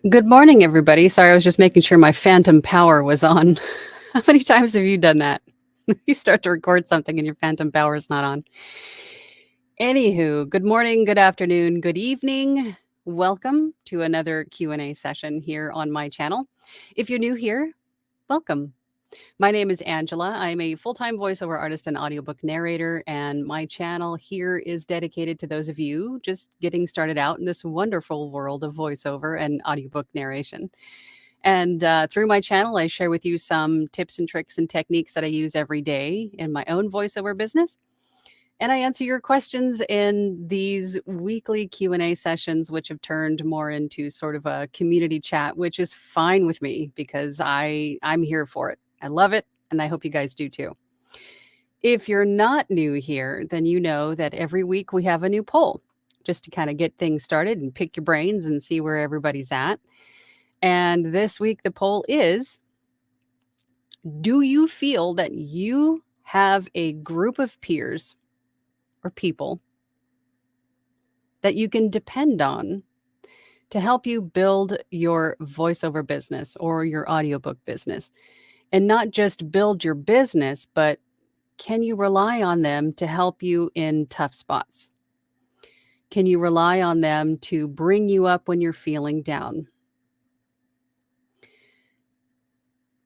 Good morning, everybody. Sorry, I was just making sure my phantom power was on. How many times have you done that? You start to record something and your phantom power is not on. Anywho, good morning, good afternoon, good evening. Welcome to another Q&A session here on my channel. If you're new here, welcome. My name is Angela. I'm a full-time voiceover artist and audiobook narrator, and my channel here is dedicated to those of you just getting started out in this wonderful world of voiceover and audiobook narration. And through my channel, I share with you some tips and tricks and techniques that I use every day in my own voiceover business. And I answer your questions in these weekly Q&A sessions, which have turned more into sort of a community chat, which is fine with me because I'm here for it. I love it, and I hope you guys do too. If you're not new here, then you know that every week we have a new poll just to kind of get things started and pick your brains and see where everybody's at. And this week the poll is, do you feel that you have a group of peers or people that you can depend on to help you build your voiceover business or your audiobook business? And not just build your business, but can you rely on them to help you in tough spots? Can you rely on them to bring you up when you're feeling down?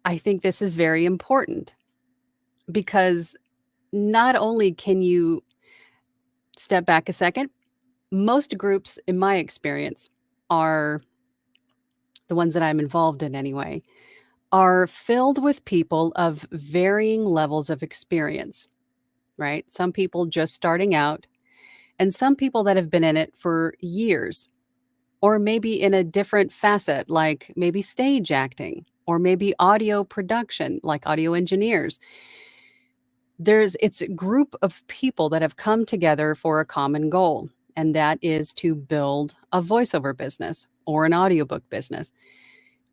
I think this is very important because not only can you step back a second, most groups, in my experience, are the ones that I'm involved in anyway, are filled with people of varying levels of experience, right? Some people just starting out, and some people that have been in it for years, or maybe in a different facet, like maybe stage acting, or maybe audio production, like audio engineers. It's a group of people that have come together for a common goal, and that is to build a voiceover business or an audiobook business.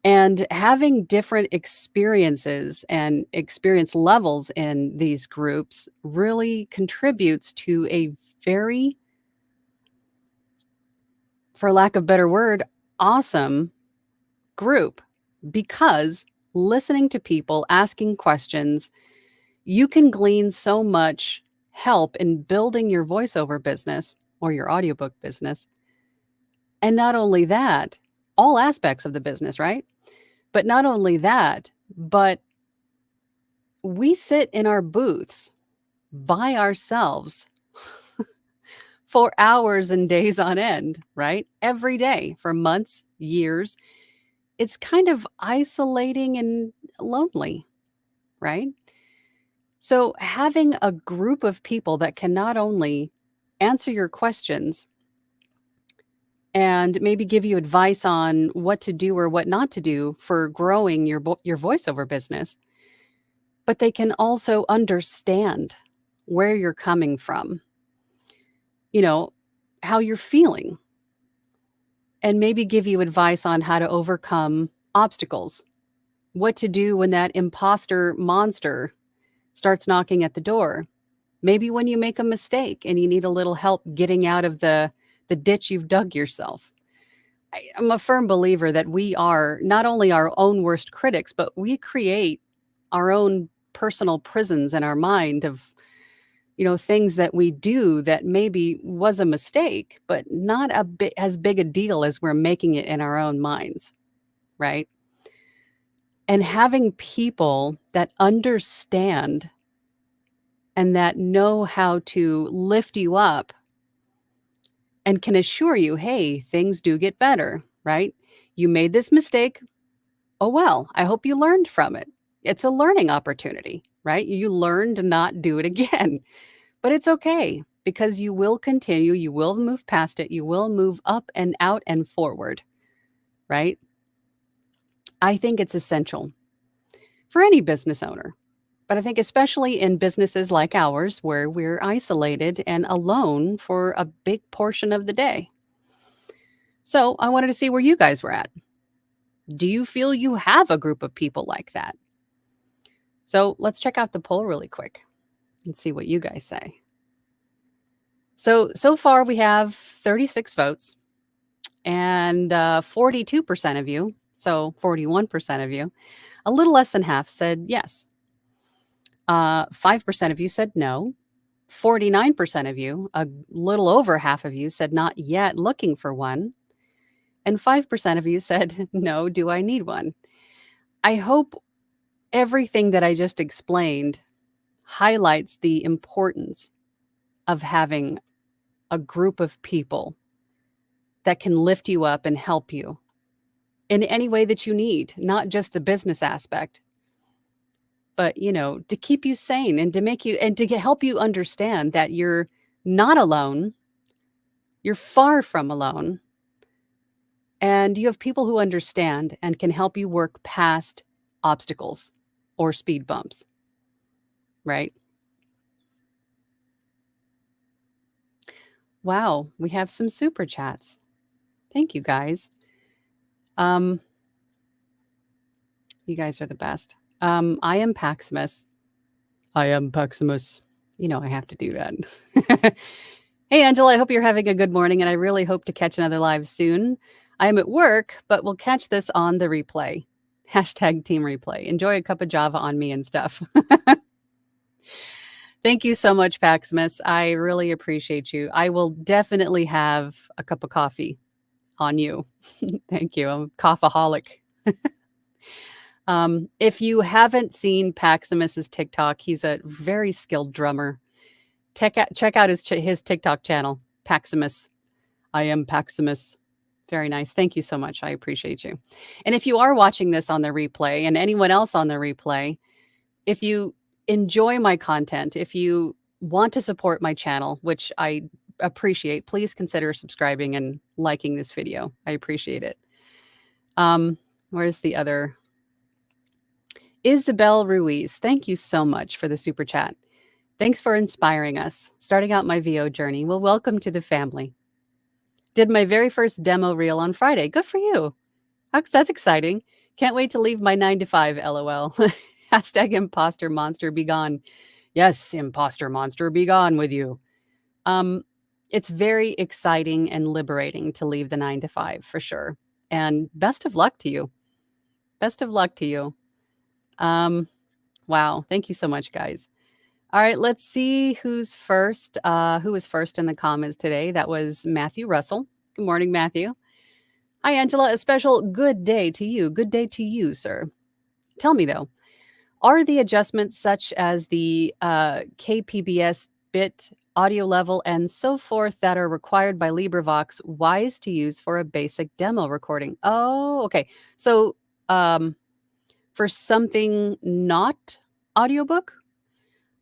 And having different experiences and experience levels in these groups really contributes to a very, for lack of a better word, awesome group, because listening to people, asking questions, you can glean so much help in building your voiceover business or your audiobook business. And not only that, all aspects of the business, right? But not only that, but we sit in our booths by ourselves for hours and days on end, right? Every day for months, years. It's kind of isolating and lonely, right? So having a group of people that can not only answer your questions and maybe give you advice on what to do or what not to do for growing your voiceover business, but they can also understand where you're coming from, you know, how you're feeling, and maybe give you advice on how to overcome obstacles, what to do when that imposter monster starts knocking at the door. Maybe when you make a mistake and you need a little help getting out of the ditch you've dug yourself. I'm a firm believer that we are not only our own worst critics, but we create our own personal prisons in our mind of, things that we do that maybe was a mistake, but not as big a deal as we're making it in our own minds, right? And having people that understand and that know how to lift you up and can assure you, hey, things do get better, right? You made this mistake. Oh, well, I hope you learned from it. It's a learning opportunity, right? You learn to not do it again. But it's okay because you will continue, you will move past it, you will move up and out and forward, right? I think it's essential for any business owner. But I think especially in businesses like ours, where we're isolated and alone for a big portion of the day. So I wanted to see where you guys were at. Do you feel you have a group of people like that? So let's check out the poll really quick and see what you guys say. So far we have 36 votes, And 42% of you, so 41% of you, a little less than half said yes. 5% of you said no. 49% of you, a little over half of you, said not yet looking for one. And 5% of you said, no, do I need one? I hope everything that I just explained highlights the importance of having a group of people that can lift you up and help you in any way that you need, not just the business aspect, but, to keep you sane and to make you and to help you understand that you're not alone. You're far from alone. And you have people who understand and can help you work past obstacles or speed bumps, right? Wow, we have some super chats. Thank you guys. Um, you guys are the best. I am Paximus. I am Paximus. I have to do that. Hey, Angela, I hope you're having a good morning, and I really hope to catch another live soon. I am at work, but we'll catch this on the replay. Hashtag team replay. Enjoy a cup of Java on me and stuff. Thank you so much, Paximus. I really appreciate you. I will definitely have a cup of coffee on you. Thank you. I'm a coffeeholic. If you haven't seen Paximus's TikTok, he's a very skilled drummer. Check out his TikTok channel, Paximus. I am Paximus. Very nice. Thank you so much. I appreciate you. And if you are watching this on the replay, and anyone else on the replay, if you enjoy my content, if you want to support my channel, which I appreciate, please consider subscribing and liking this video. I appreciate it. Where's the other? Isabel Ruiz, thank you so much for the super chat. Thanks for inspiring us. Starting out my VO journey. Well, welcome to the family. Did my very first demo reel on Friday. Good for you. That's exciting. Can't wait to leave my 9 to 5, LOL. Hashtag imposter monster be gone. Yes, imposter monster be gone with you. It's very exciting and liberating to leave the 9 to 5 for sure. And best of luck to you. Best of luck to you. Wow. Thank you so much, guys. All right, let's see who's first. Who was first in the comments today? That was Matthew Russell. Good morning, Matthew. Hi, Angela. A special good day to you. Good day to you, sir. Tell me, though, are the adjustments such as the KPBS bit, audio level, and so forth that are required by LibriVox wise to use for a basic demo recording? Oh, okay. So for something not audiobook,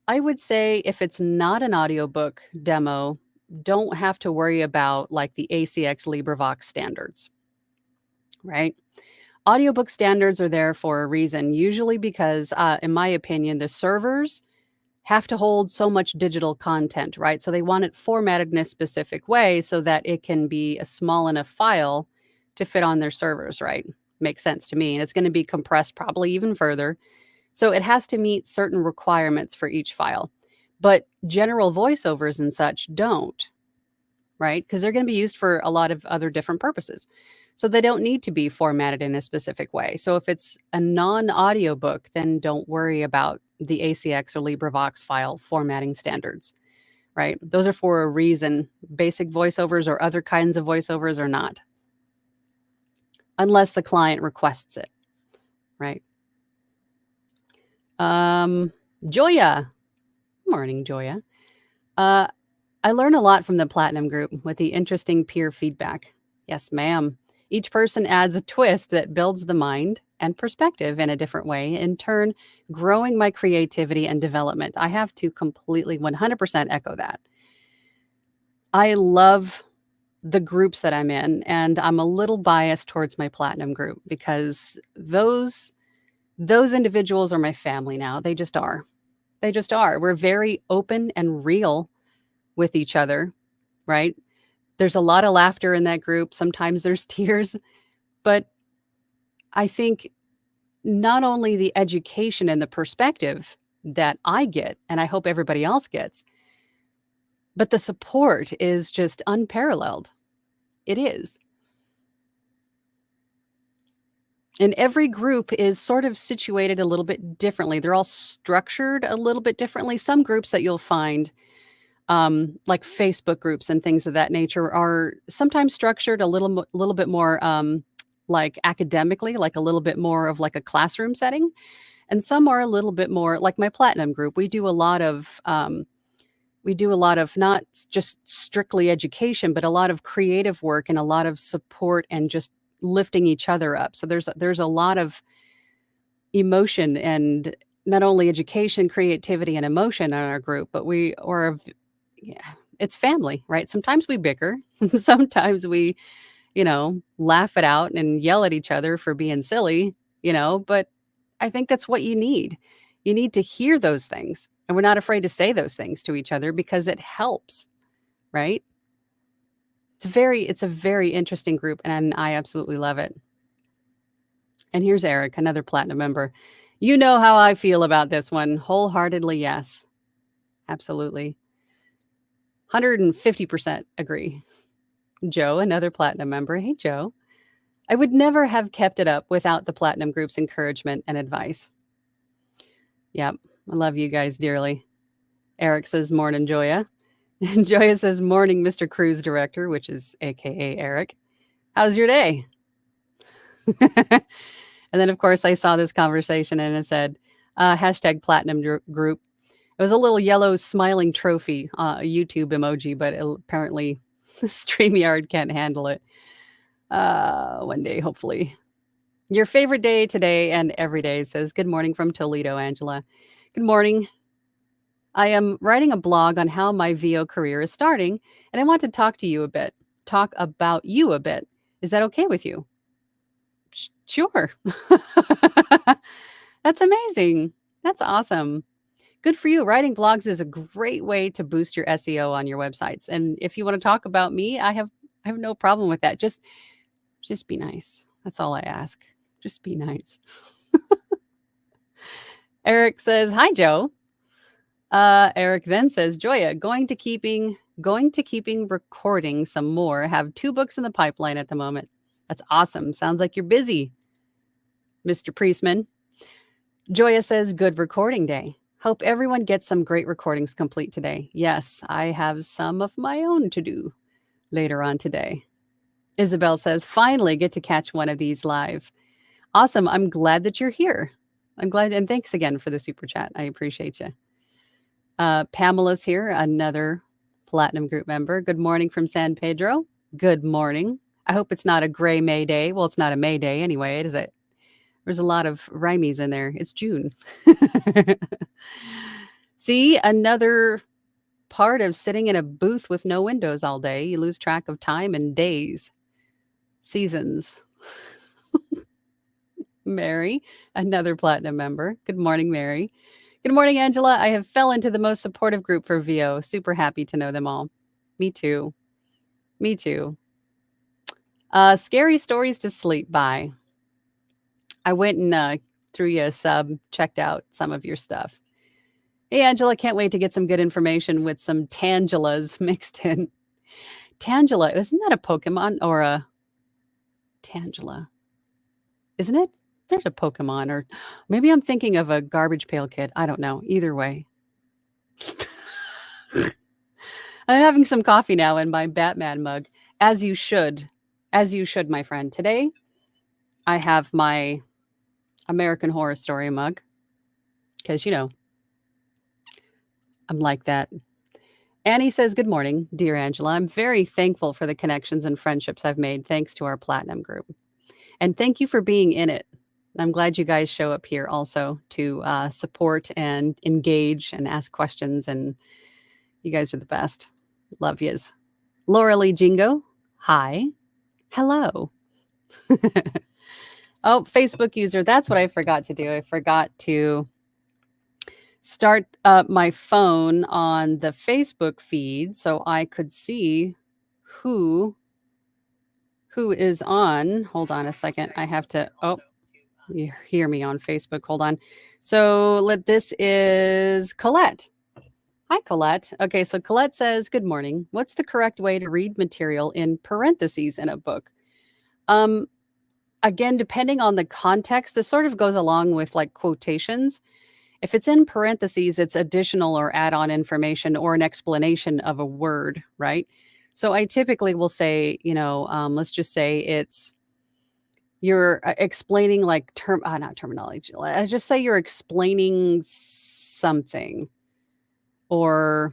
I would say if it's not an audiobook demo, don't have to worry about like the ACX LibriVox standards, right? Audiobook standards are there for a reason, usually because, in my opinion, the servers have to hold so much digital content, right? So they want it formatted in a specific way so that it can be a small enough file to fit on their servers, right? Makes sense to me. And it's going to be compressed probably even further. So it has to meet certain requirements for each file. But general voiceovers and such don't, right? Because they're going to be used for a lot of other different purposes. So they don't need to be formatted in a specific way. So if it's a non-audiobook, then don't worry about the ACX or LibriVox file formatting standards, right? Those are for a reason. Basic voiceovers or other kinds of voiceovers are not, unless the client requests it, right? Joya. Morning, Joya. I learn a lot from the Platinum group with the interesting peer feedback. Yes, ma'am. Each person adds a twist that builds the mind and perspective in a different way, in turn, growing my creativity and development. I have to completely 100% echo that. I love the groups that I'm in, and I'm a little biased towards my Platinum group because those individuals are my family now. They just are. They just are. We're very open and real with each other, right? There's a lot of laughter in that group. Sometimes there's tears, but I think not only the education and the perspective that I get, and I hope everybody else gets, but the support is just unparalleled. It is. And every group is sort of situated a little bit differently. They're all structured a little bit differently. Some groups that you'll find, like Facebook groups and things of that nature, are sometimes structured a little bit more like academically, like a little bit more of like a classroom setting. And some are a little bit more like my platinum group. We do a lot of not just strictly education, but a lot of creative work and a lot of support and just lifting each other up. So there's a lot of emotion and not only education, creativity, and emotion in our group, but yeah, it's family, right? Sometimes we bicker, sometimes we, laugh it out and yell at each other for being silly, but I think that's what you need. You need to hear those things. And we're not afraid to say those things to each other because it helps, right? It's a very interesting group and I absolutely love it. And here's Eric, another platinum member. You know how I feel about this one. Wholeheartedly, yes. Absolutely. 150% agree. Joe, another platinum member. Hey, Joe. I would never have kept it up without the platinum group's encouragement and advice. Yep. I love you guys dearly. Eric says, morning, Joya. Joya says, morning, Mr. Cruise Director, which is AKA Eric. How's your day? And then, of course, I saw this conversation and it said, hashtag platinum group. It was a little yellow smiling trophy, a YouTube emoji, but apparently StreamYard can't handle it. One day, hopefully. Your favorite day today and every day, says, good morning from Toledo, Angela. Good morning. I am writing a blog on how my VO career is starting, and I want to talk about you a bit. Is that okay with you? Sure. That's amazing. That's awesome. Good for you. Writing blogs is a great way to boost your SEO on your websites. And if you want to talk about me, I have no problem with that. Just be nice. That's all I ask. Just be nice. Eric says, hi, Joe. Eric then says, Joya, going to keeping recording some more. Have 2 books in the pipeline at the moment. That's awesome. Sounds like you're busy, Mr. Priestman. Joya says, good recording day. Hope everyone gets some great recordings complete today. Yes, I have some of my own to do later on today. Isabel says, finally get to catch one of these live. Awesome. I'm glad that you're here. I'm glad. And thanks again for the super chat. I appreciate you. Pamela's here, another platinum group member. Good morning from San Pedro. Good morning. I hope it's not a gray May day. Well, it's not a May day anyway, is it? There's a lot of rhymies in there. It's June. See, another part of sitting in a booth with no windows all day. You lose track of time and days, seasons. Mary, another platinum member. Good morning, Mary. Good morning, Angela. I have fell into the most supportive group for VO. Super happy to know them all. Me too. Me too. Scary stories to sleep by. I went and threw you a sub, checked out some of your stuff. Hey, Angela, can't wait to get some good information with some Tangelas mixed in. Tangela, isn't that a Pokemon or a Tangela? Isn't it? There's a Pokemon, or maybe I'm thinking of a Garbage Pail Kid. I don't know. Either way. I'm having some coffee now in my Batman mug, as you should. As you should, my friend. Today, I have my American Horror Story mug because, I'm like that. Annie says, good morning, dear Angela. I'm very thankful for the connections and friendships I've made thanks to our Platinum group. And thank you for being in it. I'm glad you guys show up here also to support and engage and ask questions. And you guys are the best. Love yous. Laura Lee Jingo, hi. Hello. Oh, Facebook user. That's what I forgot to do. I forgot to start up my phone on the Facebook feed so I could see who is on. Hold on a second. I have to, you hear me on Facebook. Hold on. So this is Colette. Hi, Colette. Okay, so Colette says, good morning. What's the correct way to read material in parentheses in a book? again, depending on the context, this sort of goes along with like quotations. If it's in parentheses, it's additional or add-on information or an explanation of a word, right? So I typically will say, let's just say you're explaining like not terminology. Let's just say you're explaining something, or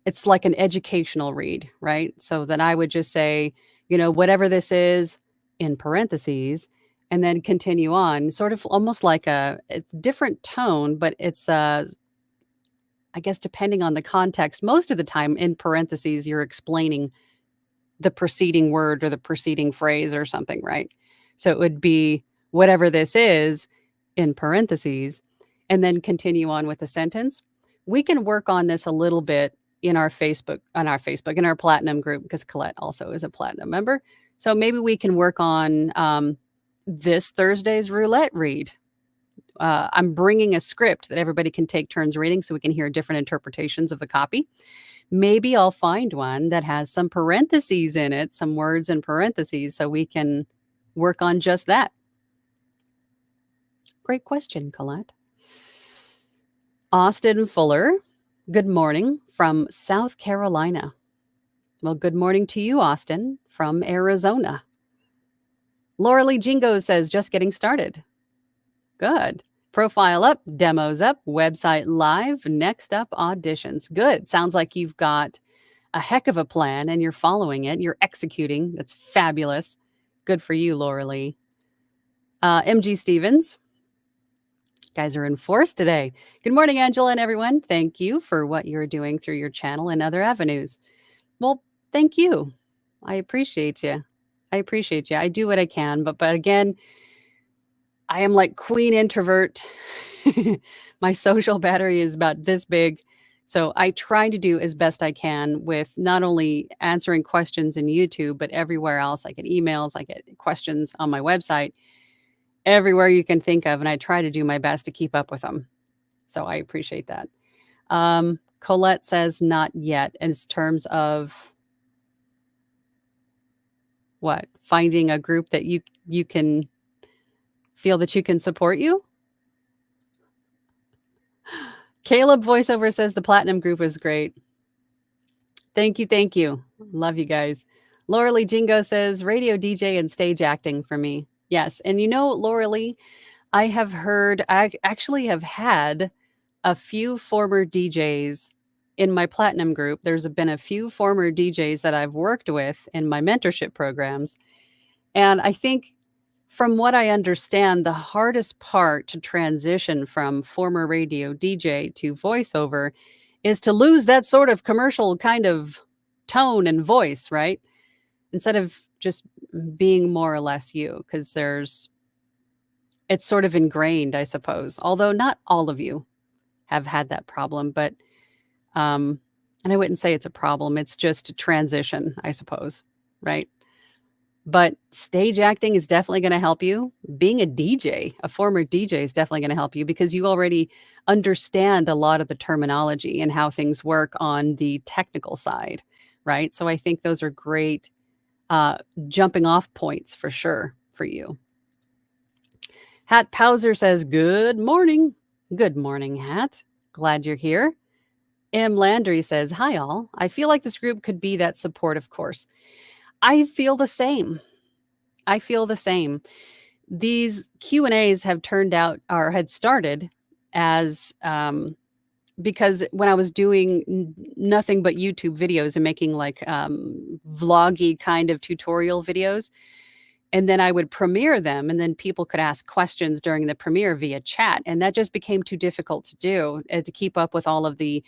it's like an educational read, right? So then I would just say, whatever this is in parentheses, and then continue on, sort of almost like it's different tone, but it's I guess depending on the context, most of the time in parentheses, you're explaining the preceding word or the preceding phrase or something, right? So it would be whatever this is in parentheses, and then continue on with the sentence. We can work on this a little bit in our in our platinum group, because Colette also is a platinum member. So maybe we can work on this Thursday's roulette read. I'm bringing a script that everybody can take turns reading so we can hear different interpretations of the copy. Maybe I'll find one that has some parentheses in it, some words in parentheses, so we can work on just that. Great question, Colette. Austin Fuller, good morning from South Carolina. Well, good morning to you, Austin, from Arizona. Laura Lee Jingo says, just getting started. Good. Profile up, demos up, website live, next up, auditions. Good. Sounds like you've got a heck of a plan and you're following it. You're executing. That's fabulous. Good for you, Laura Lee. MG Stevens. Guys are in force today. Good morning, Angela and everyone. Thank you for what you're doing through your channel and other avenues. Well, thank you. I appreciate you. I do what I can, but again, I am like queen introvert. My social battery is about this big. So I try to do as best I can with not only answering questions in YouTube, but everywhere else. I get emails, I get questions on my website, everywhere you can think of. And I try to do my best to keep up with them. So I appreciate that. Colette says not yet in terms of what? Finding a group that you can feel that you can support you. Caleb VoiceOver says the platinum group is great. Thank you. Thank you. Love you guys. Laura Lee Jingo says radio DJ and stage acting for me. Yes. And Laura Lee, I actually have had a few former DJs in my platinum group. There's been a few former DJs that I've worked with in my mentorship programs. And I think from what I understand, the hardest part to transition from former radio DJ to voiceover is to lose that sort of commercial kind of tone and voice, right? Instead of just being more or less you, because it's sort of ingrained, I suppose. Although not all of you have had that problem, but, and I wouldn't say it's a problem. It's just a transition, I suppose, right? But stage acting is definitely going to help you. Being a DJ, a former DJ, is definitely going to help you because you already understand a lot of the terminology and how things work on the technical side, right? So I think those are great jumping off points for sure for you. Hat Powser says, good morning. Good morning, Hat. Glad you're here. M. Landry says, hi, all. I feel like this group could be that supportive course. I feel the same. These Q&As have turned out or had started as because when I was doing nothing but YouTube videos and making like vloggy kind of tutorial videos, and then I would premiere them and then people could ask questions during the premiere via chat. And that just became too difficult to do to keep up with all of the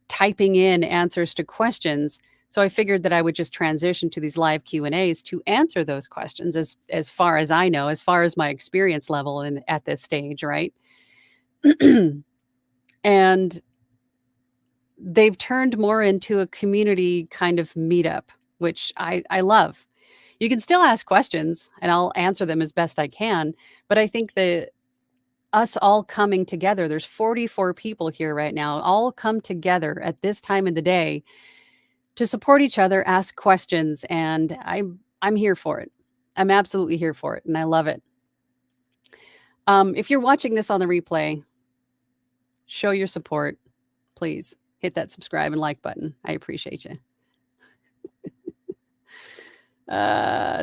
typing in answers to questions. So I figured that I would just transition to these live Q&As to answer those questions as far as I know, as far as my experience level at this stage, right? And they've turned more into a community kind of meetup, which I love. You can still ask questions and I'll answer them as best I can. But I think that us all coming together, there's 44 people here right now, all come together at this time of the day to support each other, ask questions, and I'm here for it. I'm absolutely here for it, and I love it. If you're watching this on the replay, show your support. Please hit that subscribe and like button. I appreciate you.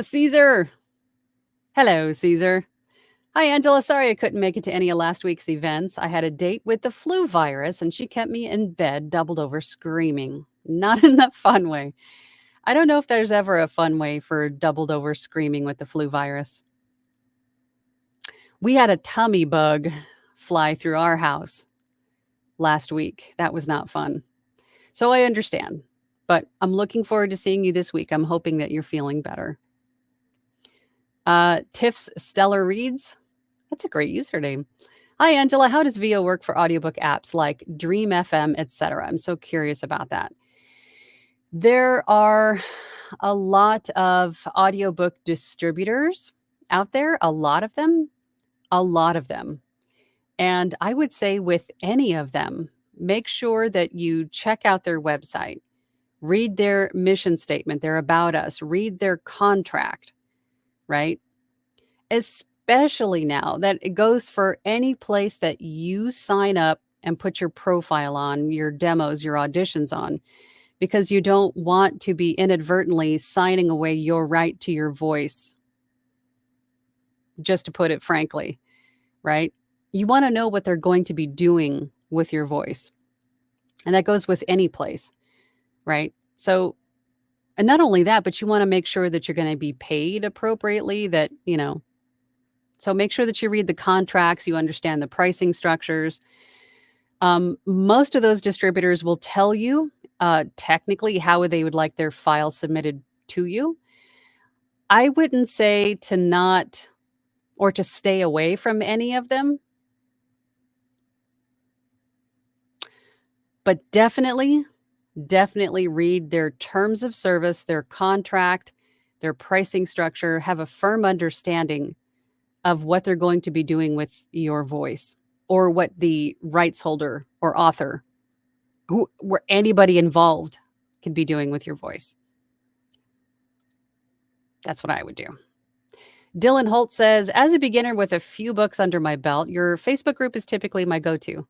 Caesar. Hello, Caesar. Hi, Angela. Sorry I couldn't make it to any of last week's events. I had a date with the flu virus, and she kept me in bed, doubled over, screaming. Not in the fun way. I don't know if there's ever a fun way for doubled over screaming with the flu virus. We had a tummy bug fly through our house last week. That was not fun. So I understand, but I'm looking forward to seeing you this week. I'm hoping that you're feeling better. Tiff's Stellar Reads. That's a great username. Hi, Angela. How does VO work for audiobook apps like Dream FM, etc.? I'm so curious about that. There are a lot of audiobook distributors out there, a lot of them. And I would say with any of them, make sure that you check out their website, read their mission statement, their about us, read their contract, right? Especially now that it goes for any place that you sign up and put your profile on, your demos, your auditions on, because you don't want to be inadvertently signing away your right to your voice, just to put it frankly, right? You want to know what they're going to be doing with your voice. And that goes with any place, right? So, and not only that, but you want to make sure that you're going to be paid appropriately, that, so make sure that you read the contracts, you understand the pricing structures. Most of those distributors will tell you technically how they would like their file submitted to you. I wouldn't say to not or to stay away from any of them, but definitely read their terms of service, their contract, their pricing structure, have a firm understanding of what they're going to be doing with your voice, or what the rights holder or author, where anybody involved can be doing with your voice. That's what I would do. Dylan Holt says, as a beginner with a few books under my belt, your Facebook group is typically my go-to.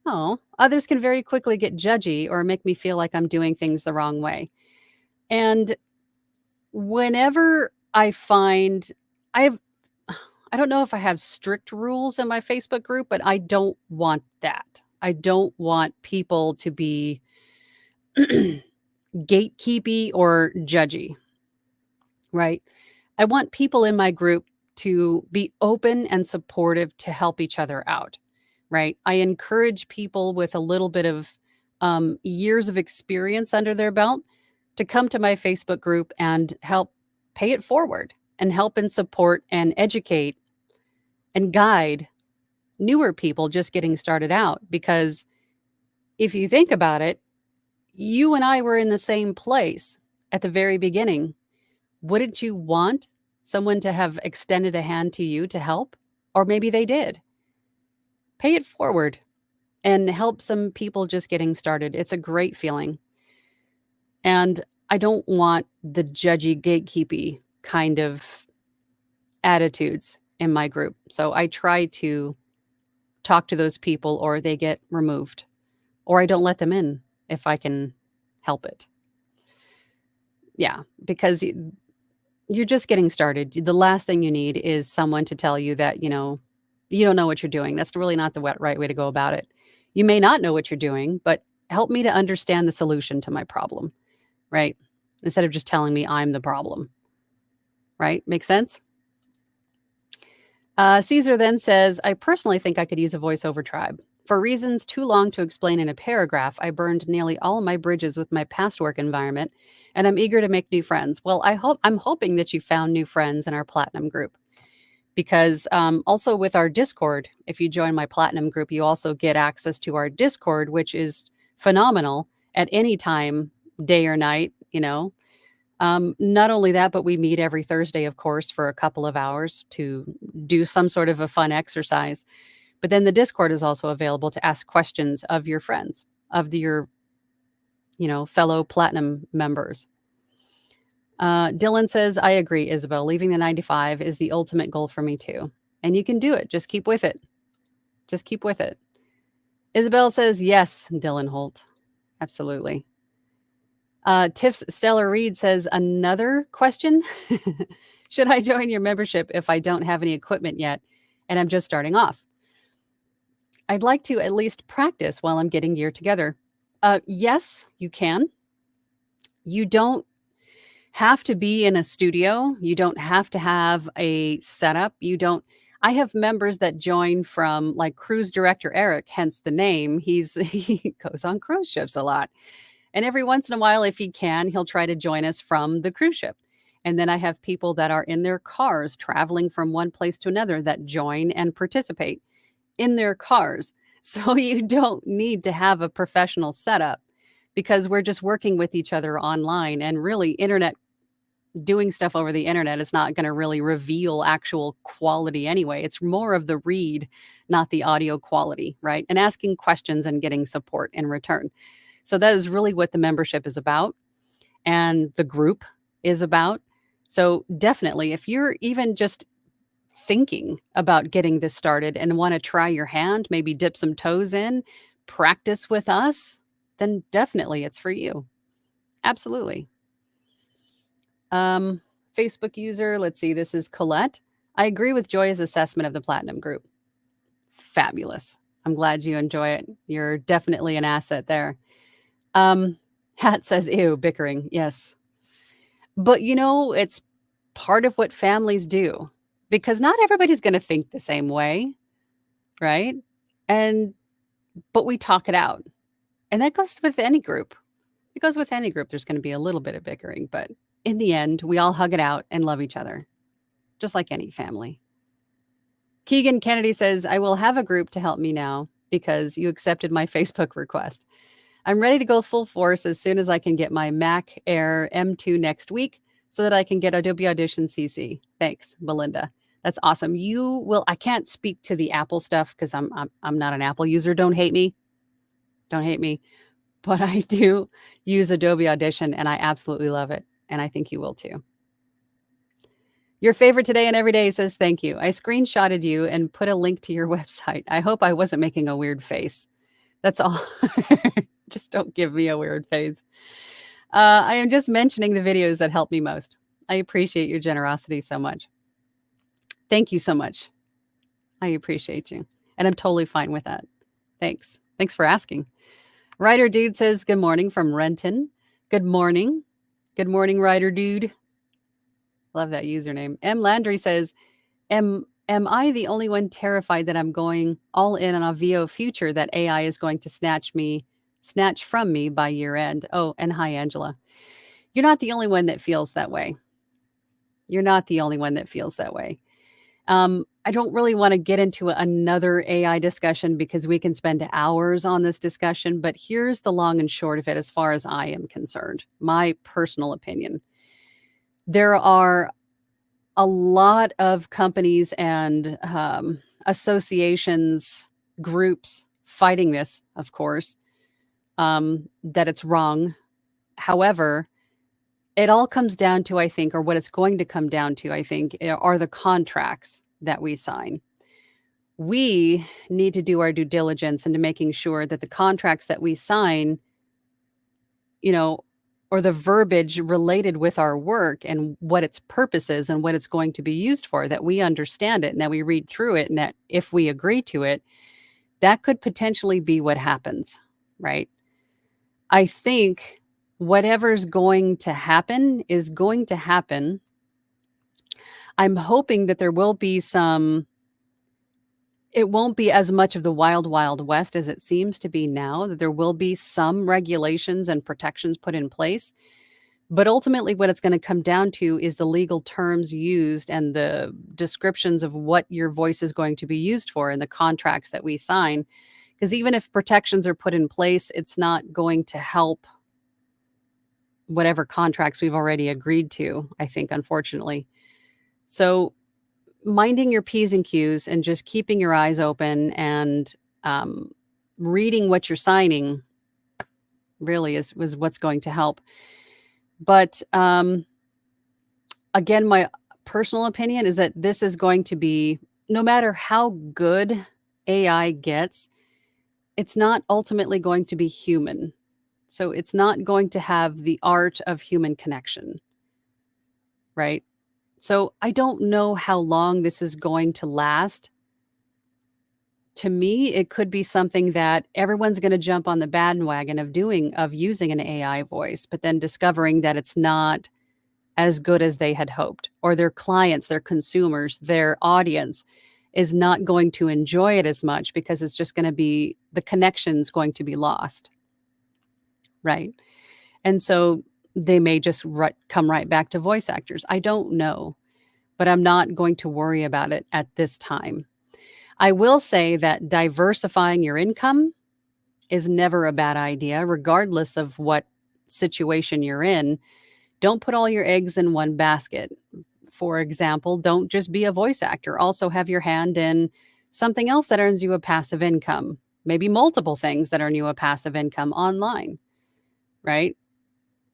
Oh, others can very quickly get judgy or make me feel like I'm doing things the wrong way. And whenever I find I don't know if I have strict rules in my Facebook group, but I don't want that. I don't want people to be gatekeepy or judgy, right? I want people in my group to be open and supportive to help each other out, right? I encourage people with a little bit of years of experience under their belt to come to my Facebook group and help pay it forward and help and support and educate and guide newer people just getting started out. Because if you think about it, you and I were in the same place at the very beginning. Wouldn't you want someone to have extended a hand to you to help? Or maybe they did. Pay it forward and help some people just getting started. It's a great feeling. And I don't want the judgy, gatekeepy kind of attitudes in my group. So I try to talk to those people, or they get removed, or I don't let them in if I can help it. Yeah, because you're just getting started. The last thing you need is someone to tell you that, you don't know what you're doing. That's really not the right way to go about it. You may not know what you're doing, but help me to understand the solution to my problem, right? Instead of just telling me I'm the problem, right? Make sense? Caesar then says, I personally think I could use a voiceover tribe. For reasons too long to explain in a paragraph, I burned nearly all my bridges with my past work environment, and I'm eager to make new friends. Well, I'm hoping that you found new friends in our Platinum group, because also with our Discord, if you join my Platinum group, you also get access to our Discord, which is phenomenal at any time, day or night, Not only that, but we meet every Thursday, of course, for a couple of hours to do some sort of a fun exercise. But then the Discord is also available to ask questions of your friends, of your fellow Platinum members. Dylan says, I agree, Isabel. Leaving the 9 to 5 is the ultimate goal for me too. And you can do it. Just keep with it. Just keep with it. Isabel says, yes, Dylan Holt. Absolutely. Tiff's Stellar Reed says, another question. Should I join your membership if I don't have any equipment yet and I'm just starting off? I'd like to at least practice while I'm getting gear together. Yes, you can. You don't have to be in a studio. You don't have to have a setup. I have members that join from like cruise director Eric, hence the name. He goes on cruise ships a lot. And every once in a while, if he can, he'll try to join us from the cruise ship. And then I have people that are in their cars traveling from one place to another that join and participate in their cars. So you don't need to have a professional setup because we're just working with each other online, and really doing stuff over the internet is not going to really reveal actual quality anyway. It's more of the read, not the audio quality, right? And asking questions and getting support in return. So that is really what the membership is about and the group is about. So definitely, if you're even just thinking about getting this started and want to try your hand, maybe dip some toes in, practice with us, then definitely it's for you. Absolutely. Facebook user, let's see, this is Colette. I agree with Joy's assessment of the Platinum Group. Fabulous. I'm glad you enjoy it. You're definitely an asset there. Hat says, ew, bickering. Yes. But it's part of what families do because not everybody's going to think the same way, right? But we talk it out. And that goes with any group. It goes with any group. There's going to be a little bit of bickering, but in the end, we all hug it out and love each other, just like any family. Keegan Kennedy says, I will have a group to help me now because you accepted my Facebook request. I'm ready to go full force as soon as I can get my Mac Air M2 next week so that I can get Adobe Audition CC. Thanks, Belinda. That's awesome. I can't speak to the Apple stuff because I'm not an Apple user. Don't hate me. Don't hate me. But I do use Adobe Audition and I absolutely love it. And I think you will too. Your favorite today and every day says, thank you. I screenshotted you and put a link to your website. I hope I wasn't making a weird face. That's all. Just don't give me a weird face. I am just mentioning the videos that help me most. I appreciate your generosity so much. Thank you so much. I appreciate you. And I'm totally fine with that. Thanks. Thanks for asking. Ryder Dude says, good morning from Renton. Good morning. Good morning, Ryder Dude. Love that username. M. Landry says, am I the only one terrified that I'm going all in on a VO future that AI is going to snatch from me by year end? Oh, and hi, Angela. You're not the only one that feels that way. You're not the only one that feels that way. I don't really want to get into another AI discussion because we can spend hours on this discussion, but here's the long and short of it as far as I am concerned, my personal opinion. There are a lot of companies and associations, groups fighting this, of course, that it's wrong. However, it all comes down to, I think, or what it's going to come down to, I think, are the contracts that we sign. We need to do our due diligence into making sure that the contracts that we sign, or the verbiage related with our work and what its purpose is and what it's going to be used for, that we understand it and that we read through it, and that if we agree to it, that could potentially be what happens, right? I think whatever's going to happen is going to happen. I'm hoping that there will be it won't be as much of the wild, wild west as it seems to be now, that there will be some regulations and protections put in place. But ultimately, what it's going to come down to is the legal terms used and the descriptions of what your voice is going to be used for in the contracts that we sign. Because even if protections are put in place, it's not going to help whatever contracts we've already agreed to, I think, unfortunately. So minding your P's and Q's and just keeping your eyes open and reading what you're signing really was what's going to help. But Again, my personal opinion is that this is going to be, no matter how good AI gets, it's not ultimately going to be human. So it's not going to have the art of human connection, right? So I don't know how long this is going to last. To me, it could be something that everyone's going to jump on the bandwagon of using an AI voice, but then discovering that it's not as good as they had hoped, or their clients, their consumers, their audience is not going to enjoy it as much because it's just going to be, the connection's going to be lost, right? And so they may just come right back to voice actors. I don't know, but I'm not going to worry about it at this time. I will say that diversifying your income is never a bad idea, regardless of what situation you're in. Don't put all your eggs in one basket. For example, don't just be a voice actor. Also have your hand in something else that earns you a passive income, maybe multiple things that earn you a passive income online, right?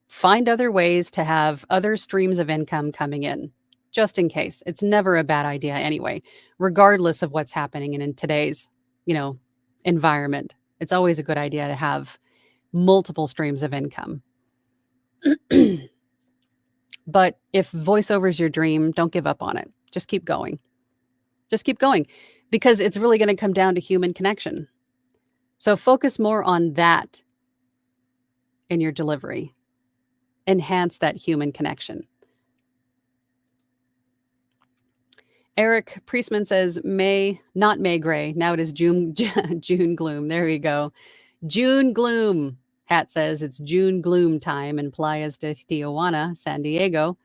Find other ways to have other streams of income coming in, just in case. It's never a bad idea anyway, regardless of what's happening in today's, environment. It's always a good idea to have multiple streams of income. But if voiceover is your dream, don't give up on it. Just keep going. Just keep going, because it's really going to come down to human connection. So focus more on that in your delivery. Enhance that human connection. Eric Priestman says, not May Gray. Now it is June, June gloom. There you go. June gloom. Hat says it's June gloom time in Playas de Tijuana, San Diego.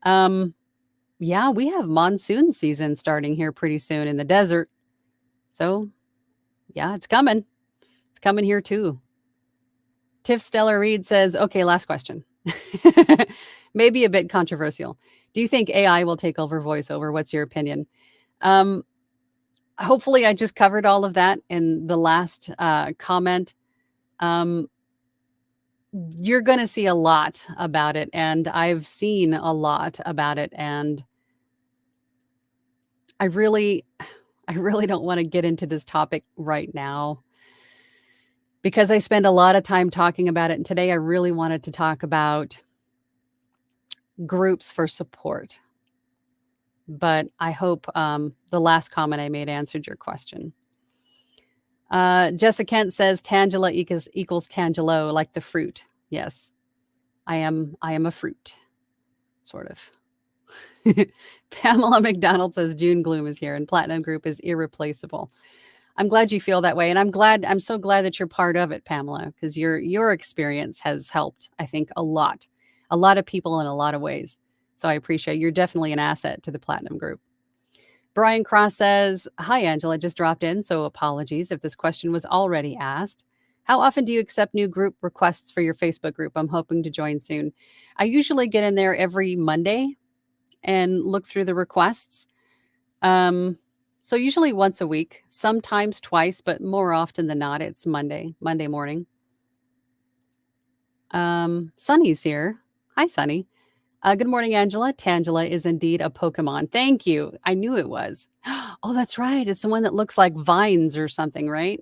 Yeah, we have monsoon season starting here pretty soon in the desert. So, yeah, it's coming. It's coming here too. Tiff Stellar Reed says, okay, last question. Maybe a bit controversial. Do you think AI will take over voiceover? What's your opinion? Hopefully I just covered all of that in the last comment. You're going to see a lot about it, and I've seen a lot about it, and I really don't want to get into this topic right now because I spend a lot of time talking about it. And today I really wanted to talk about groups for support. But I hope the last comment I made answered your question. Jessica Kent says Tangela equals Tangelo, like the fruit. Yes, I am a fruit, sort of. Pamela McDonald says June gloom is here and Platinum Group is irreplaceable. I'm glad you feel that way, and I'm so glad that you're part of it, Pamela, because your experience has helped, I think, a lot of people in a lot of ways. So I appreciate you're definitely an asset to the Platinum Group. Brian Cross says, hi, Angela, just dropped in, so apologies if this question was already asked. How often do you accept new group requests for your Facebook group? I'm hoping to join soon. I usually get in there every Monday and look through the requests. So usually once a week, sometimes twice, but more often than not, it's Monday morning. Sunny's here. Hi, Sunny. Good morning, Angela. Tangela is indeed a Pokemon. Thank you. I knew it was. Oh, that's right. It's the one that looks like vines or something, right?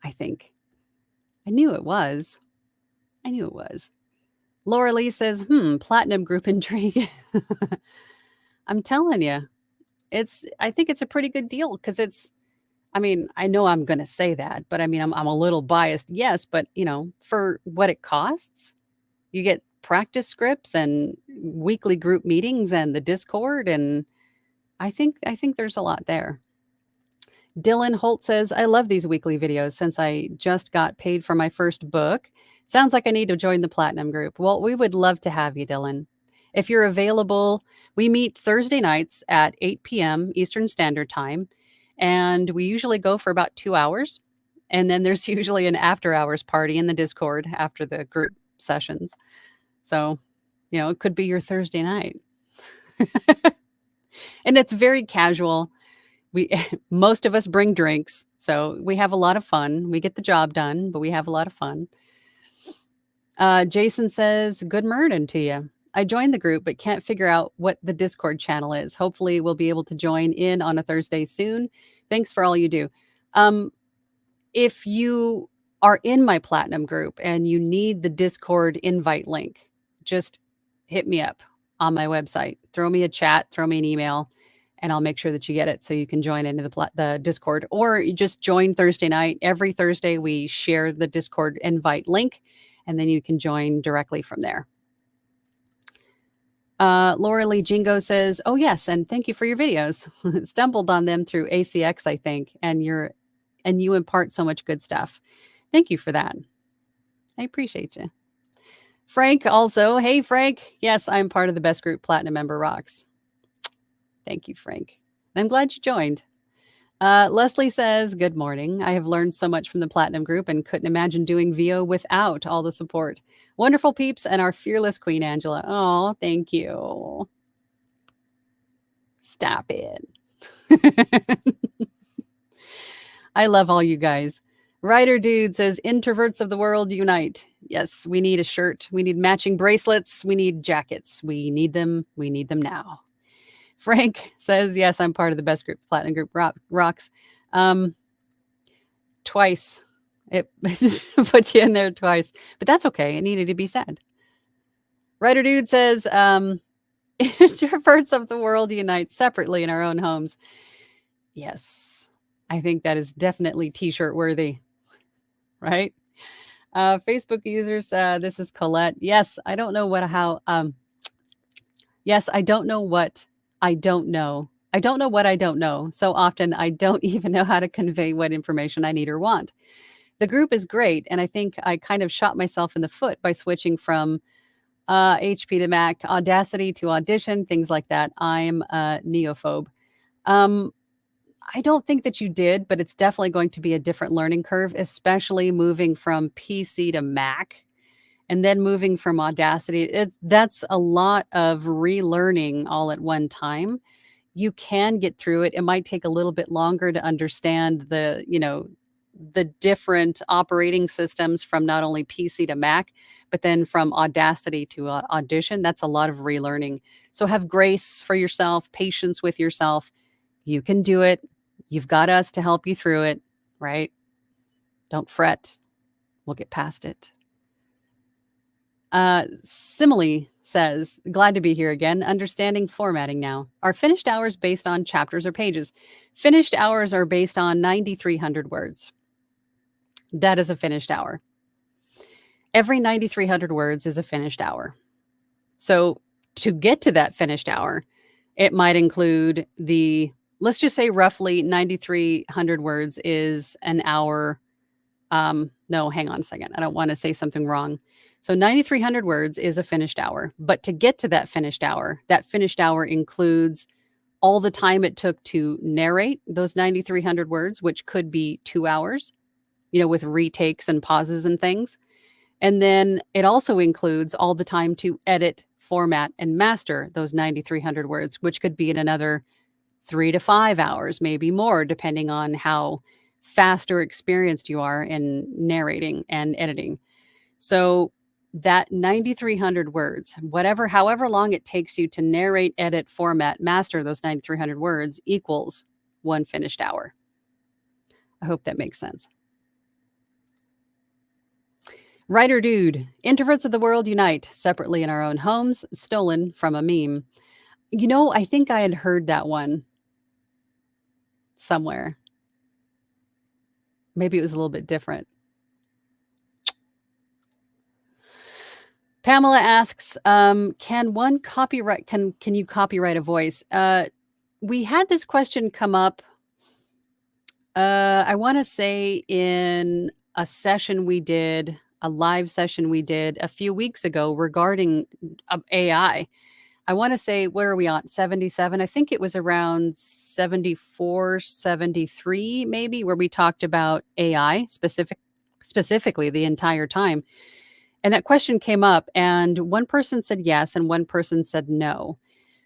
I think. I knew it was. Laura Lee says, Platinum Group intrigue. I'm telling you, I think it's a pretty good deal because I know I'm going to say that, but I'm a little biased. Yes, but for what it costs, you get practice scripts and weekly group meetings and the Discord, and I think there's a lot there. Dylan Holt says, I love these weekly videos since I just got paid for my first book. Sounds like I need to join the Platinum Group. Well, we would love to have you, Dylan. If you're available, we meet Thursday nights at 8 p.m. Eastern Standard Time, and we usually go for about 2 hours. And then there's usually an after-hours party in the Discord after the group sessions. So, it could be your Thursday night. And it's very casual. Most of us bring drinks, so we have a lot of fun. We get the job done, but we have a lot of fun. Jason says, good morning to you. I joined the group, but can't figure out what the Discord channel is. Hopefully, we'll be able to join in on a Thursday soon. Thanks for all you do. Um, if you are in my platinum group and you need the Discord invite link, just hit me up on my website. Throw me a chat, throw me an email, and I'll make sure that you get it so you can join into the Discord. Or you just join Thursday night. Every Thursday, we share the Discord invite link, and then you can join directly from there. Laura Lee Jingo says, "Oh yes, and thank you for your videos. Stumbled on them through ACX, I think, and you impart so much good stuff. Thank you for that. I appreciate you." Frank also, "Hey Frank, yes, I'm part of the Best Group Platinum Member Rocks." Thank you, Frank. I'm glad you joined. Leslie says, "Good morning. I have learned so much from the Platinum Group and couldn't imagine doing VO without all the support. Wonderful peeps and our fearless Queen Angela." Oh, thank you. Stop it. I love all you guys. Writer Dude says, "Introverts of the world unite." Yes, we need a shirt. We need matching bracelets. We need jackets. We need them. We need them now. Frank says, "Yes, I'm part of the Best Group Platinum Group Rocks." Twice. It put you in there twice, but that's okay. It needed to be said. Writer Dude says, "Introverts of the world unite separately in our own homes." Yes, I think that is definitely t-shirt worthy, right? Facebook users, this is Colette. Yes, I don't know yes, I don't know what I don't know. I don't know what I don't know. So often I don't even know how to convey what information I need or want. The group is great, and I think I kind of shot myself in the foot by switching from HP to Mac, Audacity to Audition, things like that. I'm a neophobe. Um, I don't think that you did, but it's definitely going to be a different learning curve, especially moving from PC to Mac and then moving from Audacity. That's a lot of relearning all at one time. You can get through it. It might take a little bit longer to understand the different operating systems from not only PC to Mac, but then from Audacity to Audition. That's a lot of relearning. So have grace for yourself, patience with yourself. You can do it. You've got us to help you through it, right? Don't fret. We'll get past it. Simile says, "Glad to be here again. Understanding formatting now. Are finished hours based on chapters or pages?" Finished hours are based on 9,300 words. That is a finished hour. Every 9,300 words is a finished hour. So to get to that finished hour, it might include let's just say roughly 9,300 words is an hour. No, hang on a second. I don't want to say something wrong. So 9,300 words is a finished hour. But to get to that finished hour includes all the time it took to narrate those 9,300 words, which could be 2 hours, with retakes and pauses and things. And then it also includes all the time to edit, format, and master those 9,300 words, which could be in another 3 to 5 hours, maybe more, depending on how fast or experienced you are in narrating and editing. So that 9,300 words, however long it takes you to narrate, edit, format, master those 9,300 words equals one finished hour. I hope that makes sense. Writer Dude, "Introverts of the world unite separately in our own homes," stolen from a meme. I think I had heard that one somewhere. Maybe it was a little bit different. Pamela asks, can you copyright a voice? We had this question come up, I want to say in a live session we did a few weeks ago regarding AI. I want to say, where are we on? 77. I think it was around 74, 73, maybe, where we talked about AI specifically the entire time. And that question came up, and one person said yes, and one person said no.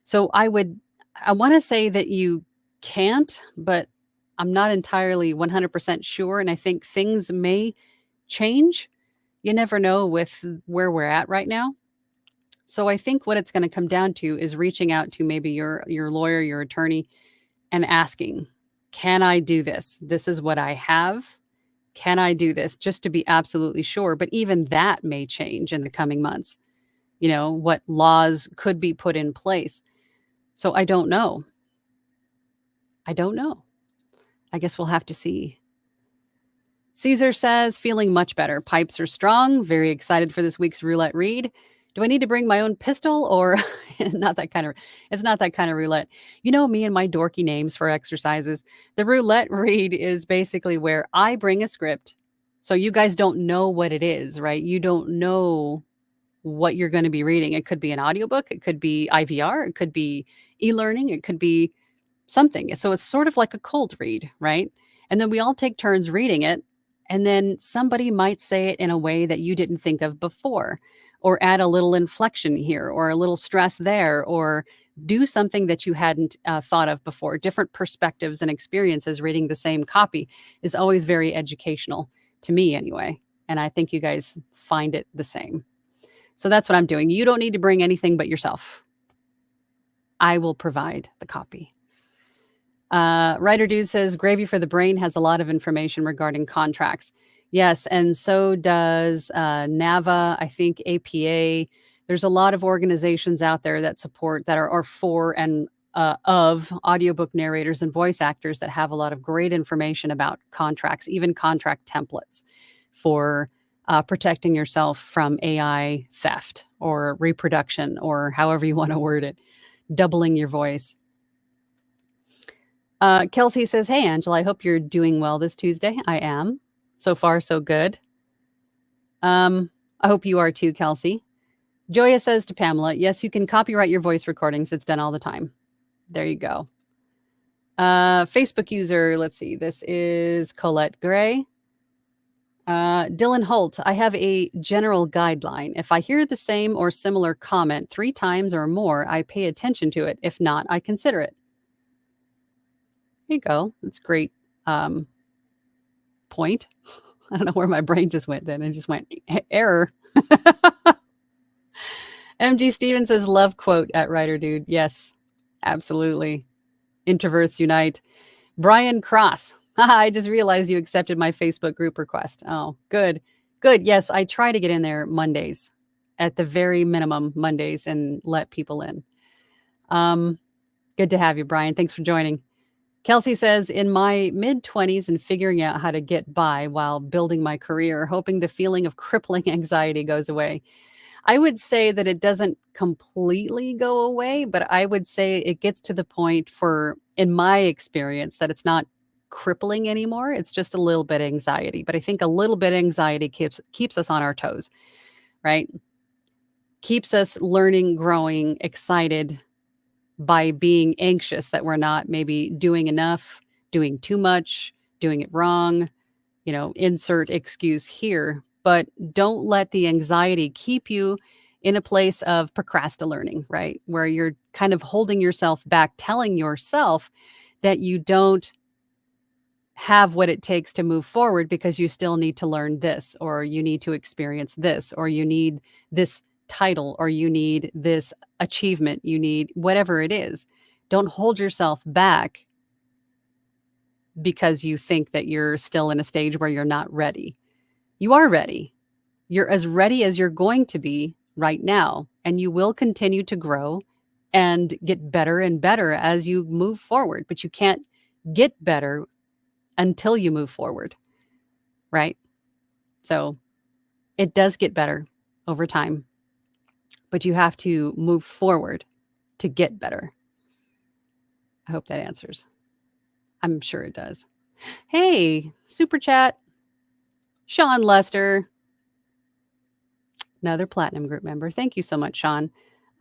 So I want to say that you can't, but I'm not entirely 100% sure. And I think things may change. You never know with where we're at right now. So I think what it's going to come down to is reaching out to maybe your lawyer, your attorney, and asking, can I do this? This is what I have. Can I do this? Just to be absolutely sure. But even that may change in the coming months. What laws could be put in place. So I don't know. I don't know. I guess we'll have to see. Caesar says, feeling much better. Pipes are strong. Very excited for this week's roulette read. Do I need to bring my own pistol or not that kind of, it's not that kind of roulette. Me and my dorky names for exercises. The roulette read is basically where I bring a script. So you guys don't know what it is, right? You don't know what you're going to be reading. It could be an audiobook. It could be IVR. It could be e-learning. It could be something. So it's sort of like a cold read, right? And then we all take turns reading it. And then somebody might say it in a way that you didn't think of before, or add a little inflection here, or a little stress there, or do something that you hadn't thought of before. Different perspectives and experiences reading the same copy is always very educational to me anyway. And I think you guys find it the same. So that's what I'm doing. You don't need to bring anything but yourself. I will provide the copy. Writer Dude says, Gravy for the Brain has a lot of information regarding contracts. Yes, and so does NAVA, I think APA. There's a lot of organizations out there that support, that are for and of audiobook narrators and voice actors that have a lot of great information about contracts, even contract templates for protecting yourself from AI theft or reproduction, or however you want to word it, doubling your voice. Kelsey says, hey, Angela, I hope you're doing well this Tuesday. I am. So far, so good. I hope you are too, Kelsey. Joya says to Pamela, yes, you can copyright your voice recordings. It's done all the time. There you go. Facebook user, let's see. This is Colette Gray. Dylan Holt, I have a general guideline. If I hear the same or similar comment 3 times or more, I pay attention to it. If not, I consider it. There you go. That's great. Point. I don't know where my brain just went then. It just went error. MG Stevens says, love quote at Writer Dude. Yes, absolutely. Introverts unite. Brian Cross. I just realized you accepted my Facebook group request. Oh, good. Good. Yes, I try to get in there Mondays, at the very minimum Mondays, and let people in. Good to have you, Brian. Thanks for joining. Kelsey says, in my mid-20s and figuring out how to get by while building my career, hoping the feeling of crippling anxiety goes away. I would say that it doesn't completely go away, but I would say it gets to the point, in my experience, that it's not crippling anymore. It's just a little bit of anxiety. But I think a little bit of anxiety keeps us on our toes, right? Keeps us learning, growing, excited, by being anxious that we're not maybe doing enough, doing too much, doing it wrong, insert excuse here. But don't let the anxiety keep you in a place of procrastinating, right? Where you're kind of holding yourself back, telling yourself that you don't have what it takes to move forward because you still need to learn this, or you need to experience this, or you need this title, or you need this achievement, you need whatever it is. Don't hold yourself back because you think that you're still in a stage where you're not ready. You are ready. You're as ready as you're going to be right now, and you will continue to grow and get better and better as you move forward. But you can't get better until you move forward, right? So it does get better over time, but you have to move forward to get better. I hope that answers. I'm sure it does. Hey, super chat. Sean Lester, another Platinum Group member. Thank you so much, Sean.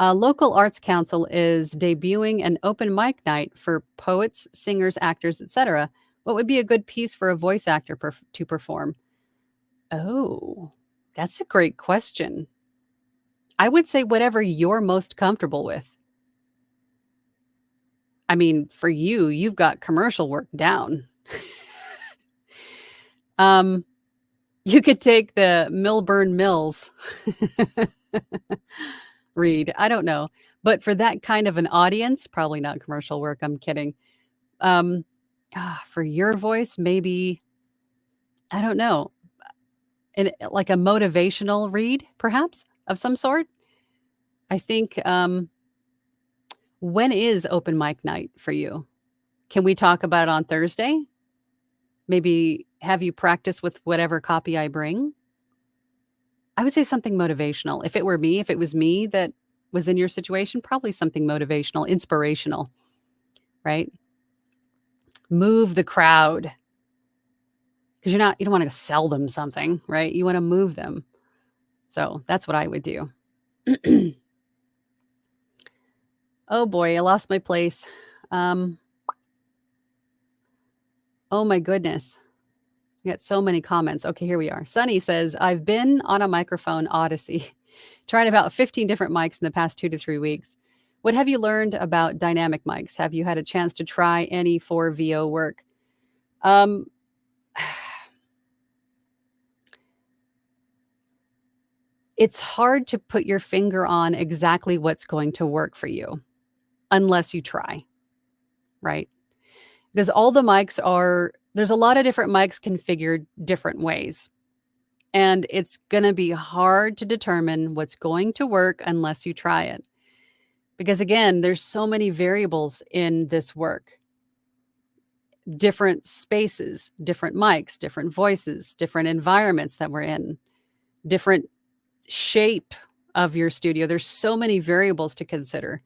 Local Arts Council is debuting an open mic night for poets, singers, actors, etc. What would be a good piece for a voice actor to perform? Oh, that's a great question. I would say whatever you're most comfortable with. I mean, for you, you've got commercial work down. You could take the Milburn Mills read. I don't know. But for that kind of an audience, probably not commercial work. I'm kidding. Um, for your voice, maybe, I don't know, like a motivational read, perhaps of some sort. I think, when is open mic night for you? Can we talk about it on Thursday? Maybe have you practice with whatever copy I bring? I would say something motivational. If it were me, if it was me that was in your situation, probably something motivational, inspirational, right? Move the crowd because you don't want to sell them something, right? You want to move them. So that's what I would do. Oh boy, I lost my place. Um, oh my goodness. We got so many comments. Okay, here we are. Sunny says, I've been on a microphone odyssey, tried about 15 different mics in the past 2 to 3 weeks. What have you learned about dynamic mics? Have you had a chance to try any for VO work? Um, it's hard to put your finger on exactly what's going to work for you unless you try, right? Because all the mics there's a lot of different mics configured different ways. And it's going to be hard to determine what's going to work unless you try it. Because again, there's so many variables in this work. Different spaces, different mics, different voices, different environments that we're in, different shape of your studio. There's so many variables to consider.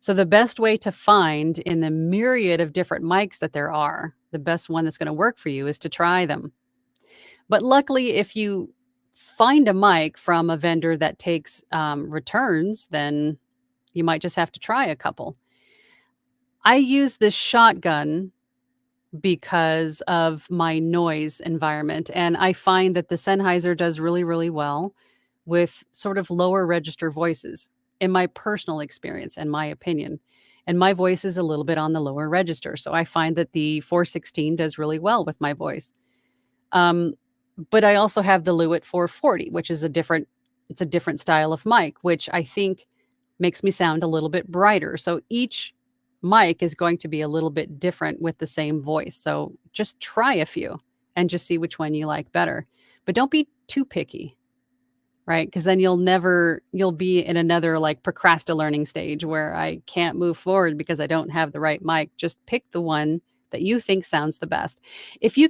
So the best way to find in the myriad of different mics that there are, the best one that's going to work for you is to try them. But luckily, if you find a mic from a vendor that takes returns, then you might just have to try a couple. I use this shotgun because of my noise environment, and I find that the Sennheiser does really, really well with sort of lower register voices, in my personal experience and my opinion. And my voice is a little bit on the lower register, so I find that the 416 does really well with my voice. Um, but I also have the Lewitt 440, which is it's a different style of mic, which I think makes me sound a little bit brighter. So each mic is going to be a little bit different with the same voice. So just try a few and just see which one you like better. But don't be too picky, right? Because then you'll be in another like procrastinating learning stage where I can't move forward because I don't have the right mic. Just pick the one that you think sounds the best. If you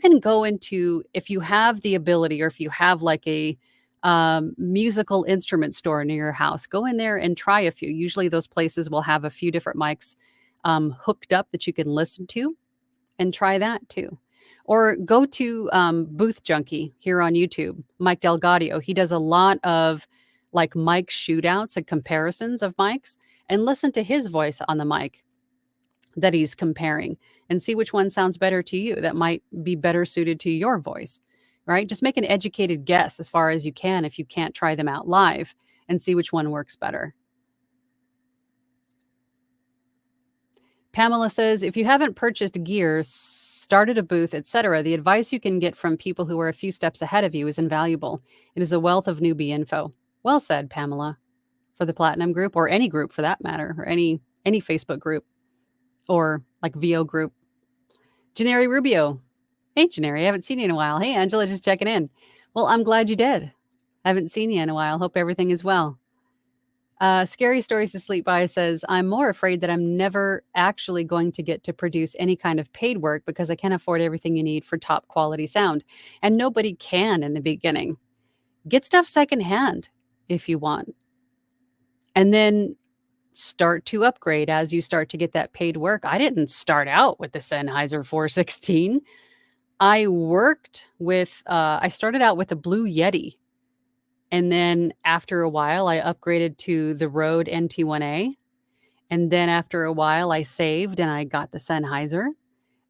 have the ability, or if you have like a musical instrument store near your house, go in there and try a few. Usually those places will have a few different mics hooked up that you can listen to, and try that too. Or go to Booth Junkie here on YouTube, Mike Delgadio. He does a lot of like mic shootouts and comparisons of mics, and listen to his voice on the mic that he's comparing and see which one sounds better to you, that might be better suited to your voice, right? Just make an educated guess as far as you can if you can't try them out live, and see which one works better. Pamela says, if you haven't purchased gear, started a booth, etc., the advice you can get from people who are a few steps ahead of you is invaluable. It is a wealth of newbie info. Well said, Pamela, for the Platinum group, or any group for that matter, or any Facebook group, or like VO group. Janeri Rubio. Hey, Janeri, I haven't seen you in a while. Hey, Angela, just checking in. Well, I'm glad you did. I haven't seen you in a while. Hope everything is well. Scary Stories to Sleep By says, I'm more afraid that I'm never actually going to get to produce any kind of paid work because I can't afford everything you need for top quality sound. And nobody can in the beginning. Get stuff secondhand if you want. And then start to upgrade as you start to get that paid work. I didn't start out with the Sennheiser 416. I started out with a Blue Yeti. And then after a while, I upgraded to the Rode NT1A. And then after a while, I saved and I got the Sennheiser,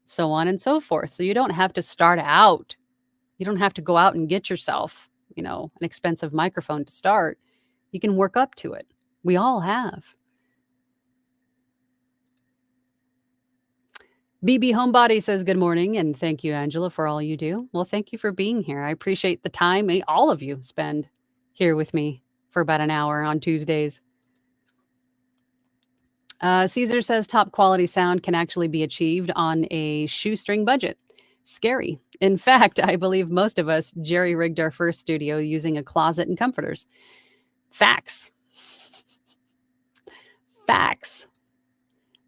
so on and so forth. So you don't have to start out. You don't have to go out and get yourself, an expensive microphone to start. You can work up to it. We all have. BB Homebody says, good morning, and thank you, Angela, for all you do. Well, thank you for being here. I appreciate the time all of you spend here with me for about an hour on Tuesdays. Caesar says top quality sound can actually be achieved on a shoestring budget. Scary. In fact, I believe most of us jerry rigged our first studio using a closet and comforters. Facts. Facts.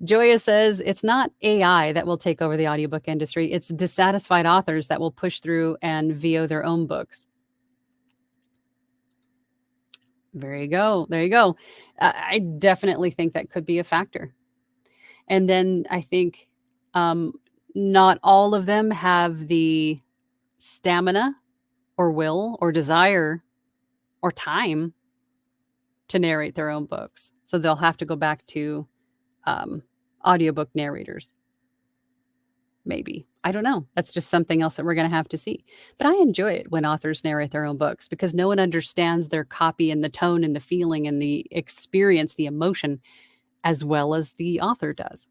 Joya says it's not AI that will take over the audiobook industry. It's dissatisfied authors that will push through and VO their own books. There you go. There you go. I definitely think that could be a factor. And then I think not all of them have the stamina or will or desire or time to narrate their own books. So they'll have to go back to audiobook narrators. Maybe. I don't know. That's just something else that we're going to have to see. But I enjoy it when authors narrate their own books because no one understands their copy and the tone and the feeling and the experience, the emotion, as well as the author does.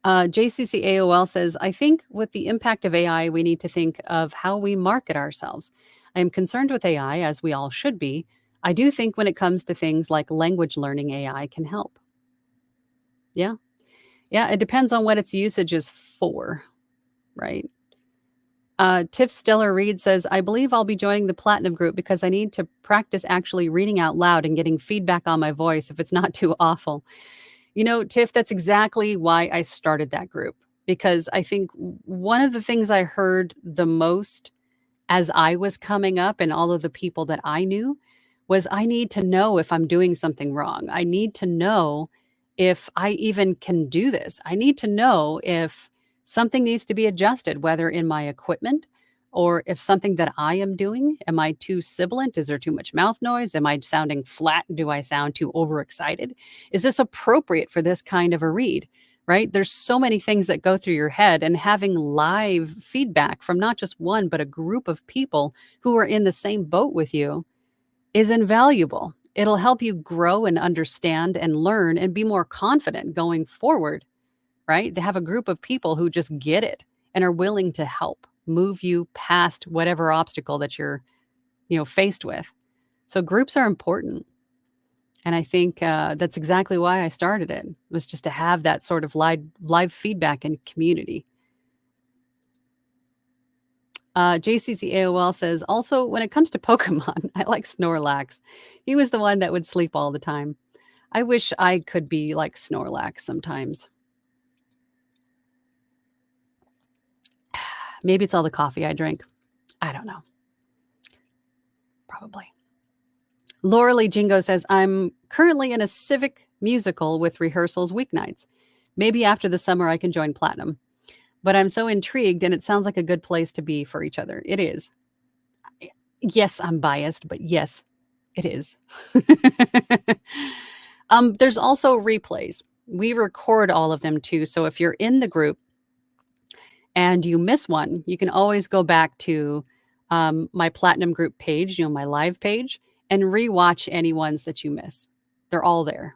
JCC AOL says, I think with the impact of AI, we need to think of how we market ourselves. I am concerned with AI, as we all should be. I do think when it comes to things like language learning, AI can help. Yeah. Yeah, it depends on what its usage is for, right? Tiff Stellar Reed says, I believe I'll be joining the Platinum group because I need to practice actually reading out loud and getting feedback on my voice if it's not too awful. You know, Tiff, that's exactly why I started that group, because I think one of the things I heard the most as I was coming up and all of the people that I knew was I need to know if I'm doing something wrong. I need to know if I even can do this. I need to know if something needs to be adjusted, whether in my equipment or if something that I am doing. Am I too sibilant? Is there too much mouth noise? Am I sounding flat? Do I sound too overexcited? Is this appropriate for this kind of a read? Right? There's so many things that go through your head, and having live feedback from not just one, but a group of people who are in the same boat with you is invaluable. It'll help you grow and understand and learn and be more confident going forward, right? To have a group of people who just get it and are willing to help move you past whatever obstacle that you're, faced with. So groups are important. And I think that's exactly why I started it, was just to have that sort of live feedback and community. JCC AOL says, also, when it comes to Pokemon, I like Snorlax. He was the one that would sleep all the time. I wish I could be like Snorlax sometimes. Maybe it's all the coffee I drink. I don't know. Probably. Laura Lee Jingo says, I'm currently in a civic musical with rehearsals weeknights. Maybe after the summer I can join Platinum. But I'm so intrigued, and it sounds like a good place to be for each other. It is. Yes, I'm biased, but yes, it is. There's also replays. We record all of them too. So if you're in the group and you miss one, you can always go back to my Platinum group page, my live page, and rewatch any ones that you miss. They're all there.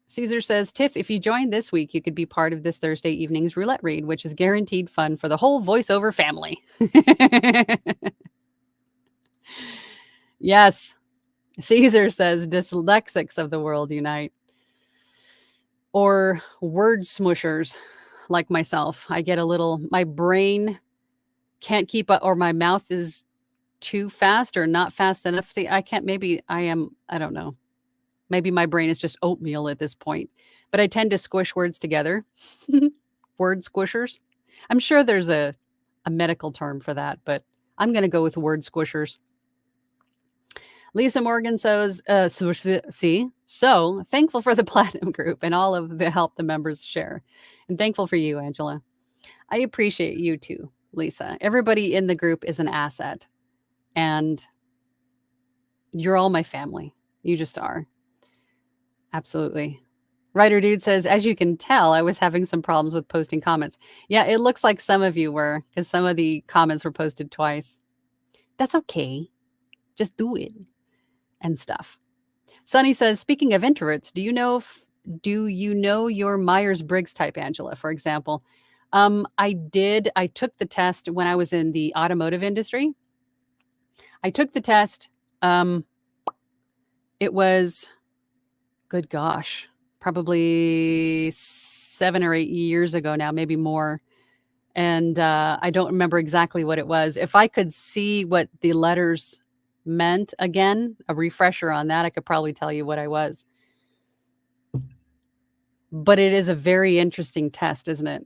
Caesar says, Tiff, if you join this week, you could be part of this Thursday evening's roulette read, which is guaranteed fun for the whole voiceover family. Yes. Caesar says, dyslexics of the world unite. Or word smushers like myself. I get my brain can't keep up, or my mouth is too fast or not fast enough. See, I don't know. Maybe my brain is just oatmeal at this point, but I tend to squish words together. Word squishers. I'm sure there's a medical term for that, but I'm going to go with word squishers. Lisa Morgan says, so thankful for the Platinum group and all of the help the members share. And thankful for you, Angela. I appreciate you too, Lisa. Everybody in the group is an asset. And you're all my family. You just are. Absolutely. Writer Dude says, as you can tell, I was having some problems with posting comments. Yeah, it looks like some of you were, because some of the comments were posted twice. That's okay. Just do it and stuff. Sunny says, speaking of introverts, do you know your Myers-Briggs type, Angela, for example? I did. I took the test when I was in the automotive industry. I took the test. It was good gosh, probably 7 or 8 years ago now, maybe more. And I don't remember exactly what it was. If I could see what the letters meant again, a refresher on that, I could probably tell you what I was. But it is a very interesting test, isn't it?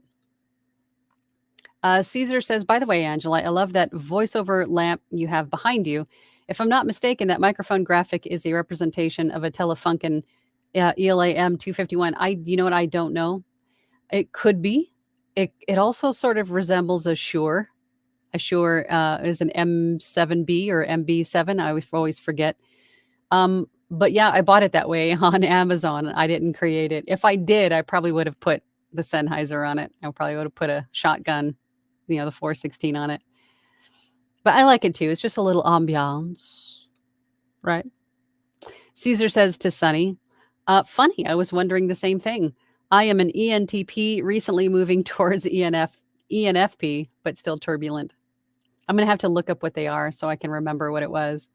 Caesar says, by the way, Angela, I love that voiceover lamp you have behind you. If I'm not mistaken, that microphone graphic is a representation of a Telefunken ELA M251. You know what? I don't know. It could be. It also sort of resembles a Shure. A Shure is an M7B or MB7. I always forget. But yeah, I bought it that way on Amazon. I didn't create it. If I did, I probably would have put the Sennheiser on it. I probably would have put a shotgun, the 416 on it. But I like it too. It's just a little ambiance, right? Caesar says to Sunny, funny, I was wondering the same thing. I am an ENTP, recently moving towards ENFP, but still turbulent. I'm going to have to look up what they are so I can remember what it was.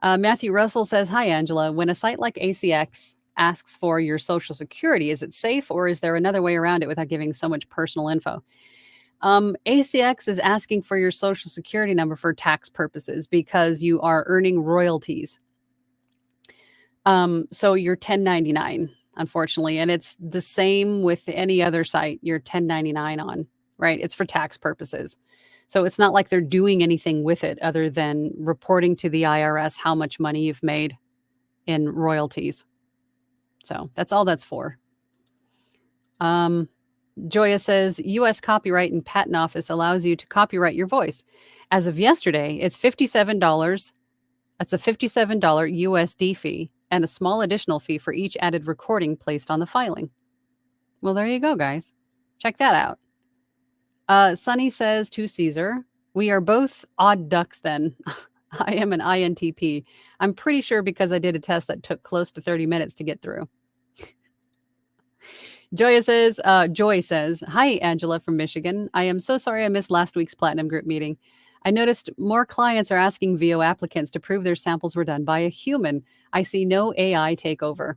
Matthew Russell says, hi, Angela. When a site like ACX asks for your social security, is it safe or is there another way around it without giving so much personal info? ACX is asking for your social security number for tax purposes because you are earning royalties. So you're 1099, unfortunately, and it's the same with any other site you're 1099 on, right? It's for tax purposes. So it's not like they're doing anything with it other than reporting to the IRS how much money you've made in royalties. So that's all that's for. Joya says, U.S. Copyright and Patent Office allows you to copyright your voice. As of yesterday, it's $57. That's a $57 USD fee and a small additional fee for each added recording placed on the filing. Well, there you go, guys. Check that out. Sunny says to Caesar, we are both odd ducks then. I am an INTP. I'm pretty sure because I did a test that took close to 30 minutes to get through. Joy says, hi, Angela from Michigan. I am so sorry I missed last week's Platinum Group meeting. I noticed more clients are asking VO applicants to prove their samples were done by a human. I see no AI takeover.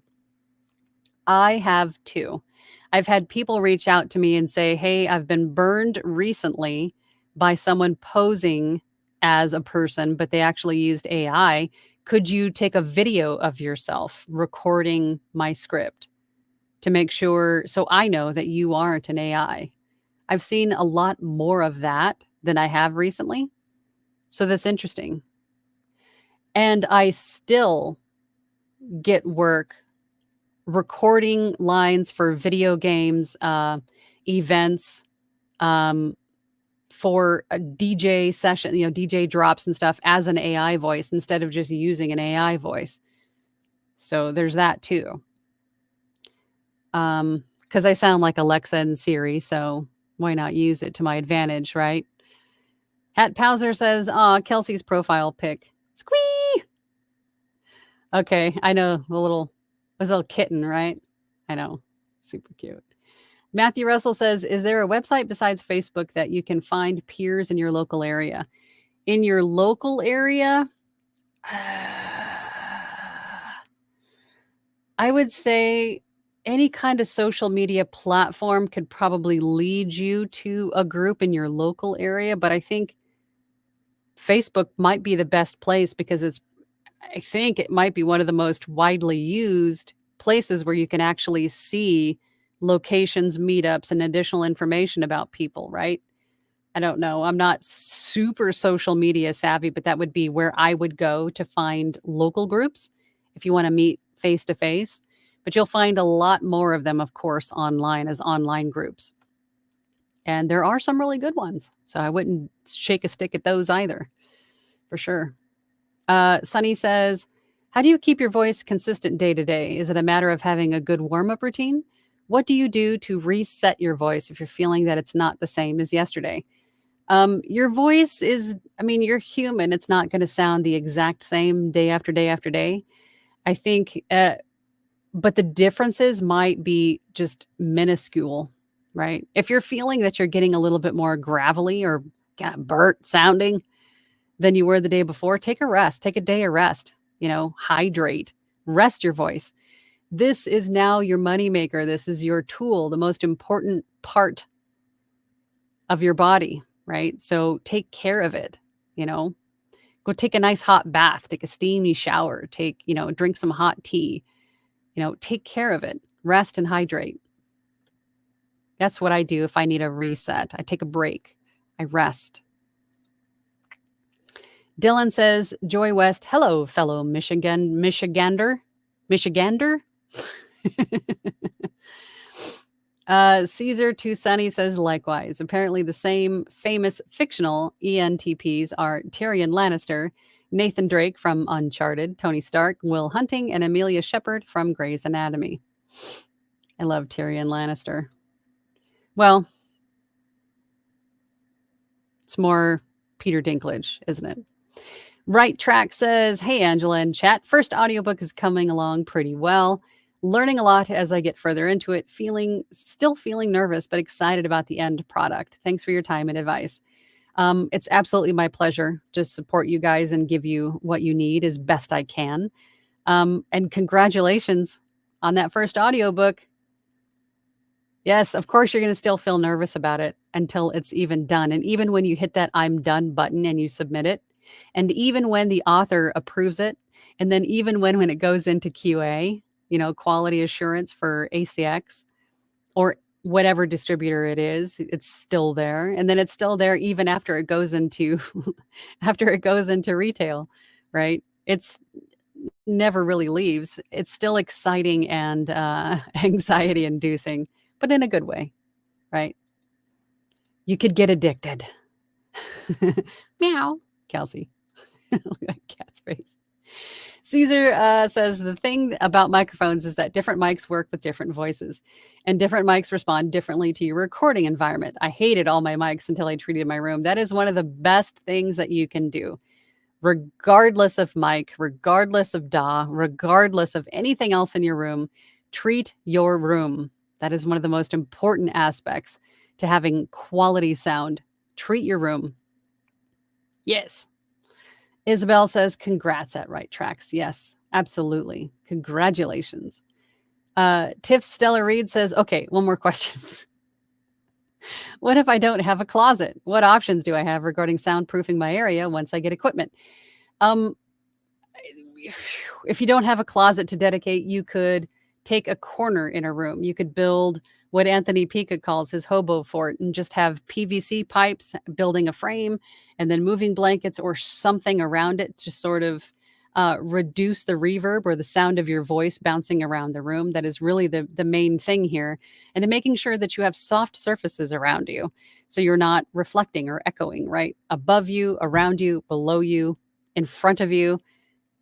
I have too. I've had people reach out to me and say, hey, I've been burned recently by someone posing as a person, but they actually used AI. Could you take a video of yourself recording my script to make sure, so I know that you aren't an AI? I've seen a lot more of that than I have recently. So that's interesting. And I still get work recording lines for video games, events, for a DJ session, DJ drops and stuff as an AI voice instead of just using an AI voice. So there's that too. Because I sound like Alexa and Siri, so why not use it to my advantage, right? Hat Powser says, Kelsey's profile pic. Squee! Okay, I know the little kitten, right? I know. Super cute. Matthew Russell says, is there a website besides Facebook that you can find peers in your local area? In your local area? I would say any kind of social media platform could probably lead you to a group in your local area, but I think Facebook might be the best place because I think it might be one of the most widely used places where you can actually see locations, meetups, and additional information about people, right? I don't know. I'm not super social media savvy, but that would be where I would go to find local groups if you want to meet face to face. But you'll find a lot more of them, of course, online as online groups. And there are some really good ones. So I wouldn't shake a stick at those either, for sure. Sunny says, how do you keep your voice consistent day to day? Is it a matter of having a good warm-up routine? What do you do to reset your voice if you're feeling that it's not the same as yesterday? Your voice is, you're human. It's not going to sound the exact same day after day after day. I think, but the differences might be just minuscule, right? If you're feeling that you're getting a little bit more gravelly or kind of burnt sounding than you were the day before, take a rest, take a day of rest, hydrate, rest your voice. This is now your moneymaker. This is your tool, the most important part of your body, right? So take care of it, you know. Go take a nice hot bath, take a steamy shower, drink some hot tea, take care of it. Rest and hydrate. That's what I do if I need a reset. I take a break. I rest. Dylan says, Joy West, hello, fellow Michigander. Caesar Too Sunny says likewise. Apparently the same famous fictional ENTPs are Tyrion Lannister, Nathan Drake from Uncharted, Tony Stark, Will Hunting, and Amelia Shepherd from Grey's Anatomy. I love Tyrion Lannister. Well, it's more Peter Dinklage, isn't it? Right Track says, hey, Angela and chat. First audiobook is coming along pretty well. Learning a lot as I get further into it, still feeling nervous, but excited about the end product. Thanks for your time and advice. It's absolutely my pleasure to support you guys and give you what you need as best I can. And congratulations on that first audiobook. Yes, of course, you're going to still feel nervous about it until it's even done. And even when you hit that I'm done button and you submit it, and even when the author approves it, and then even when it goes into QA, quality assurance for ACX or whatever distributor it is, it's still there. And then it's still there even after it goes into retail, right? It's never really leaves. It's still exciting and anxiety inducing, but in a good way, right? You could get addicted. Meow, Kelsey. Look at that cat's face. Caesar says the thing about microphones is that different mics work with different voices and different mics respond differently to your recording environment. I hated all my mics until I treated my room. That is one of the best things that you can do. Regardless of mic, regardless of DAW, regardless of anything else in your room, treat your room. That is one of the most important aspects to having quality sound. Treat your room. Yes. Isabel says, congrats at Right Tracks. Yes, absolutely. Congratulations. Tiff Stella Reed says, okay, one more question. What if I don't have a closet? What options do I have regarding soundproofing my area once I get equipment? If you don't have a closet to dedicate, you could take a corner in a room. You could build what Anthony Pica calls his hobo fort and just have PVC pipes building a frame and then moving blankets or something around it to sort of reduce the reverb or the sound of your voice bouncing around the room. That is really the main thing here. And then making sure that you have soft surfaces around you so you're not reflecting or echoing, right? Above you, around you, below you, in front of you.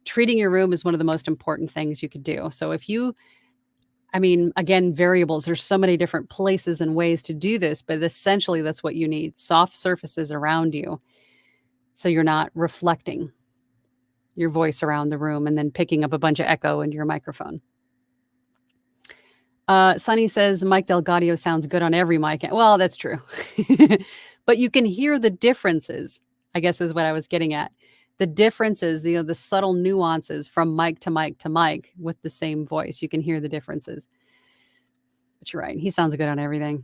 Treating your room is one of the most important things you could do. So again, variables, there's so many different places and ways to do this, but essentially that's what you need. Soft surfaces around you. So you're not reflecting your voice around the room and then picking up a bunch of echo into your microphone. Sunny says, Mike Delgadio sounds good on every mic. Well, that's true. But you can hear the differences, I guess is what I was getting at. The differences, the subtle nuances from mic to mic to mic with the same voice. You can hear the differences. But you're right. He sounds good on everything.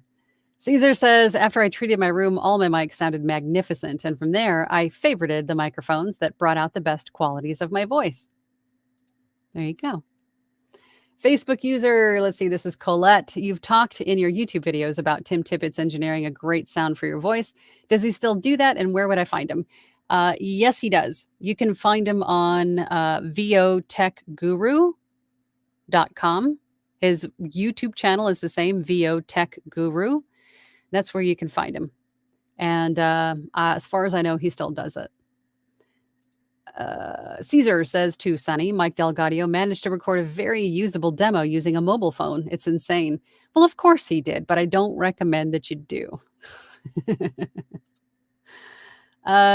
Caesar says, after I treated my room, all my mics sounded magnificent. And from there, I favorited the microphones that brought out the best qualities of my voice. There you go. Facebook user, let's see, this is Colette. You've talked in your YouTube videos about Tim Tippett's engineering a great sound for your voice. Does he still do that? And where would I find him? Yes, he does. You can find him on votechguru.com. His YouTube channel is the same, VO Tech Guru. That's where you can find him. And as far as I know, he still does it. Caesar says to Sunny, Mike Delgadio managed to record a very usable demo using a mobile phone. It's insane. Well, of course he did, but I don't recommend that you do.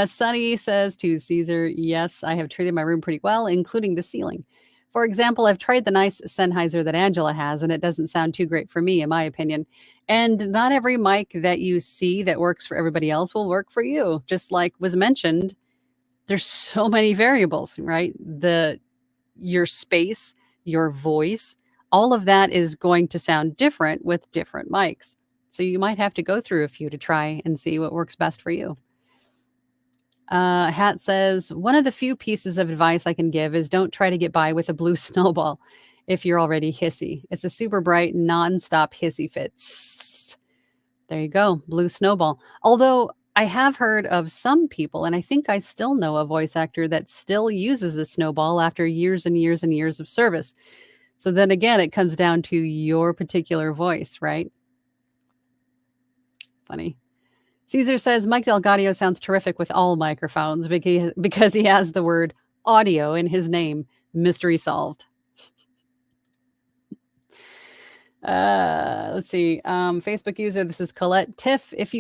Sunny says to Caesar, yes, I have treated my room pretty well, including the ceiling. For example, I've tried the nice Sennheiser that Angela has, and it doesn't sound too great for me, in my opinion. And not every mic that you see that works for everybody else will work for you. Just like was mentioned, there's so many variables, right? Your space, your voice, All of that is going to sound different with different mics. So you might have to go through a few to try and see what works best for you. Hat says, one of the few pieces of advice I can give is don't try to get by with a blue snowball if you're already hissy. It's a super bright, nonstop hissy fit. There you go, blue snowball. Although I have heard of some people, and I think I still know a voice actor that still uses the snowball after years and years and years of service. So then again, it comes down to your particular voice, right? Funny. Caesar says Mike Delgadio sounds terrific with all microphones because he has the word audio in his name. Mystery solved. Let's see. Facebook user, this is Colette. Tiff, Tiff,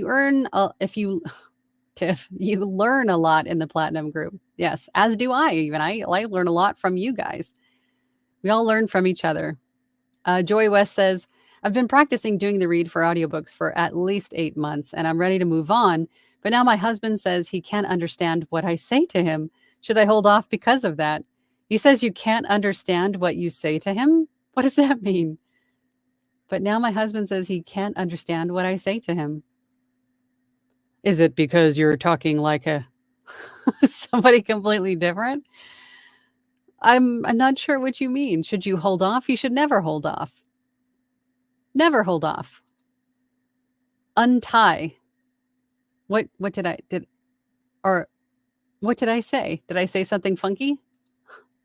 you learn a lot in the Platinum group. Yes, as do I. Even I learn a lot from you guys. We all learn from each other. Joy West says, I've been practicing doing the read for audiobooks for at least 8 months, and I'm ready to move on. But now my husband says he can't understand what I say to him. Should I hold off because of that? He says you can't understand what you say to him? What does that mean? But now my husband says he can't understand what I say to him. Is it because you're talking like a somebody completely different? I'm not sure what you mean. Should you hold off? You should never hold off. Never hold off. Untie. What did I say? Did I say something funky?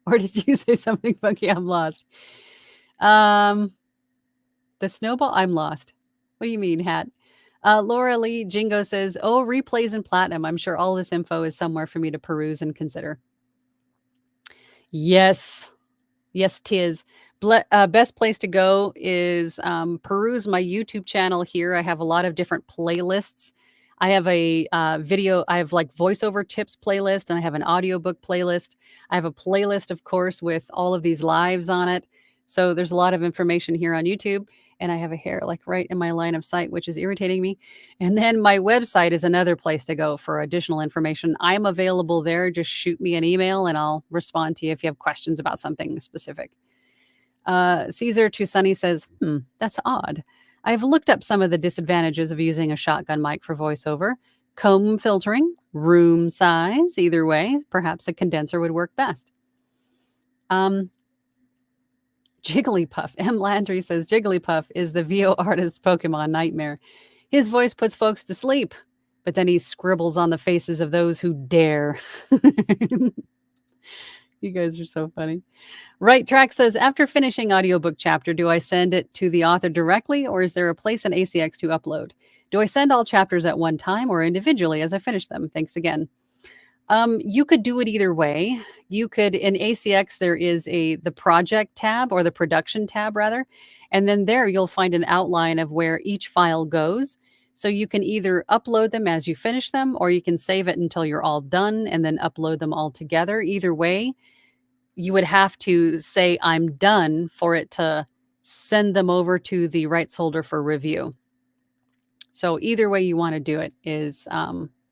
Or did you say something funky? I'm lost. The snowball? I'm lost. What do you mean, Hat? Laura Lee Jingo says, oh, replays in Platinum. I'm sure all this info is somewhere for me to peruse and consider. Yes. Yes, tis. Best place to go is peruse my YouTube channel here. I have a lot of different playlists. I have a I have like voiceover tips playlist, and I have an audiobook playlist. I have a playlist, of course, with all of these lives on it. So there's a lot of information here on YouTube, and I have a hair like right in my line of sight, which is irritating me. And then my website is another place to go for additional information. I'm available there. Just shoot me an email and I'll respond to you if you have questions about something specific. Caesar to Sunny says, that's odd. I've looked up some of the disadvantages of using a shotgun mic for voiceover. Comb filtering, room size, either way, perhaps a condenser would work best. Jigglypuff. M. Landry says Jigglypuff is the VO artist's Pokemon nightmare. His voice puts folks to sleep, but then he scribbles on the faces of those who dare. You guys are so funny. Right Track says, after finishing audiobook chapter, do I send it to the author directly, or is there a place in ACX to upload? Do I send all chapters at one time or individually as I finish them? Thanks again. You could do it either way. You could, in ACX, there is the project tab, or the production tab rather, and then there you'll find an outline of where each file goes. So you can either upload them as you finish them, or you can save it until you're all done and then upload them all together. Either way, you would have to say I'm done for it to send them over to the rights holder for review. So either way you want to do it is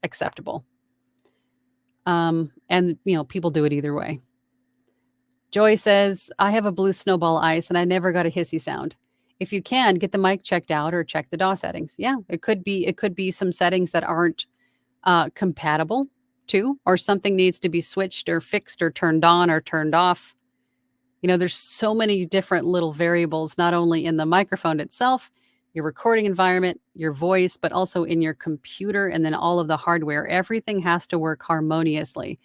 acceptable. And people do it either way. Joy says, I have a blue snowball ice and I never got a hissy sound. If you can, get the mic checked out or check the DAW settings. Yeah, it could be some settings that aren't compatible too, or something needs to be switched or fixed or turned on or turned off. There's so many different little variables, not only in the microphone itself, your recording environment, your voice, but also in your computer and then all of the hardware. Everything has to work harmoniously.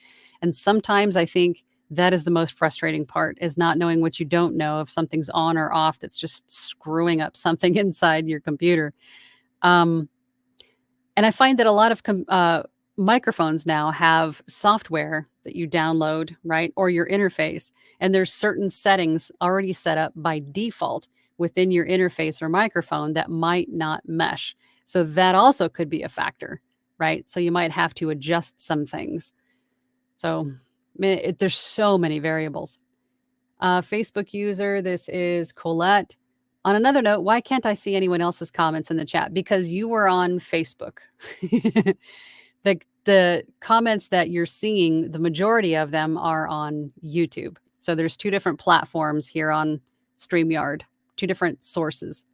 And sometimes I think that is the most frustrating part, is not knowing what you don't know, if something's on or off that's just screwing up something inside your computer. And I find that a lot of microphones now have software that you download, right? Or your interface. And there's certain settings already set up by default within your interface or microphone that might not mesh. So that also could be a factor, right? So you might have to adjust some things. So there's so many variables. Facebook user, this is Colette. On another note, why can't I see anyone else's comments in the chat? Because you were on Facebook. The comments that you're seeing, the majority of them are on YouTube. So there's two different platforms here on StreamYard, 2 different sources.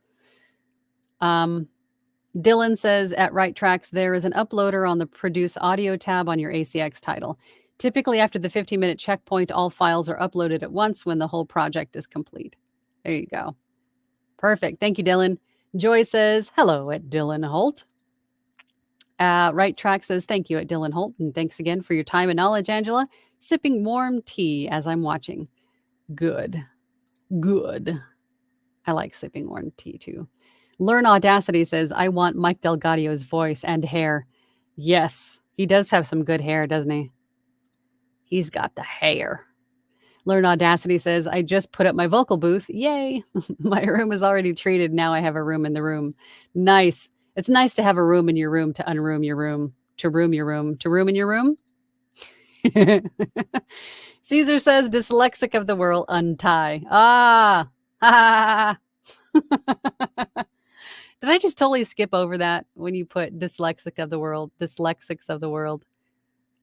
Dylan says, at Right Tracks, there is an uploader on the Produce Audio tab on your ACX title. Typically, after the 15-minute checkpoint, all files are uploaded at once when the whole project is complete. There you go. Perfect. Thank you, Dylan. Joy says, hello at Dylan Holt. Right Track says, thank you at Dylan Holt. And thanks again for your time and knowledge, Angela. Sipping warm tea as I'm watching. Good. I like sipping warm tea too. Learn Audacity says, I want Mike Delgadio's voice and hair. Yes, he does have some good hair, doesn't he? He's got the hair. Learn Audacity says, I just put up my vocal booth. Yay. My room is already treated. Now I have a room in the room. Nice. It's nice to have a room in your room, to unroom your room, to room your room, to room in your room. Caesar says, dyslexic of the world, untie. Ah. Ha. Did I just totally skip over that when you put dyslexic of the world, dyslexics of the world?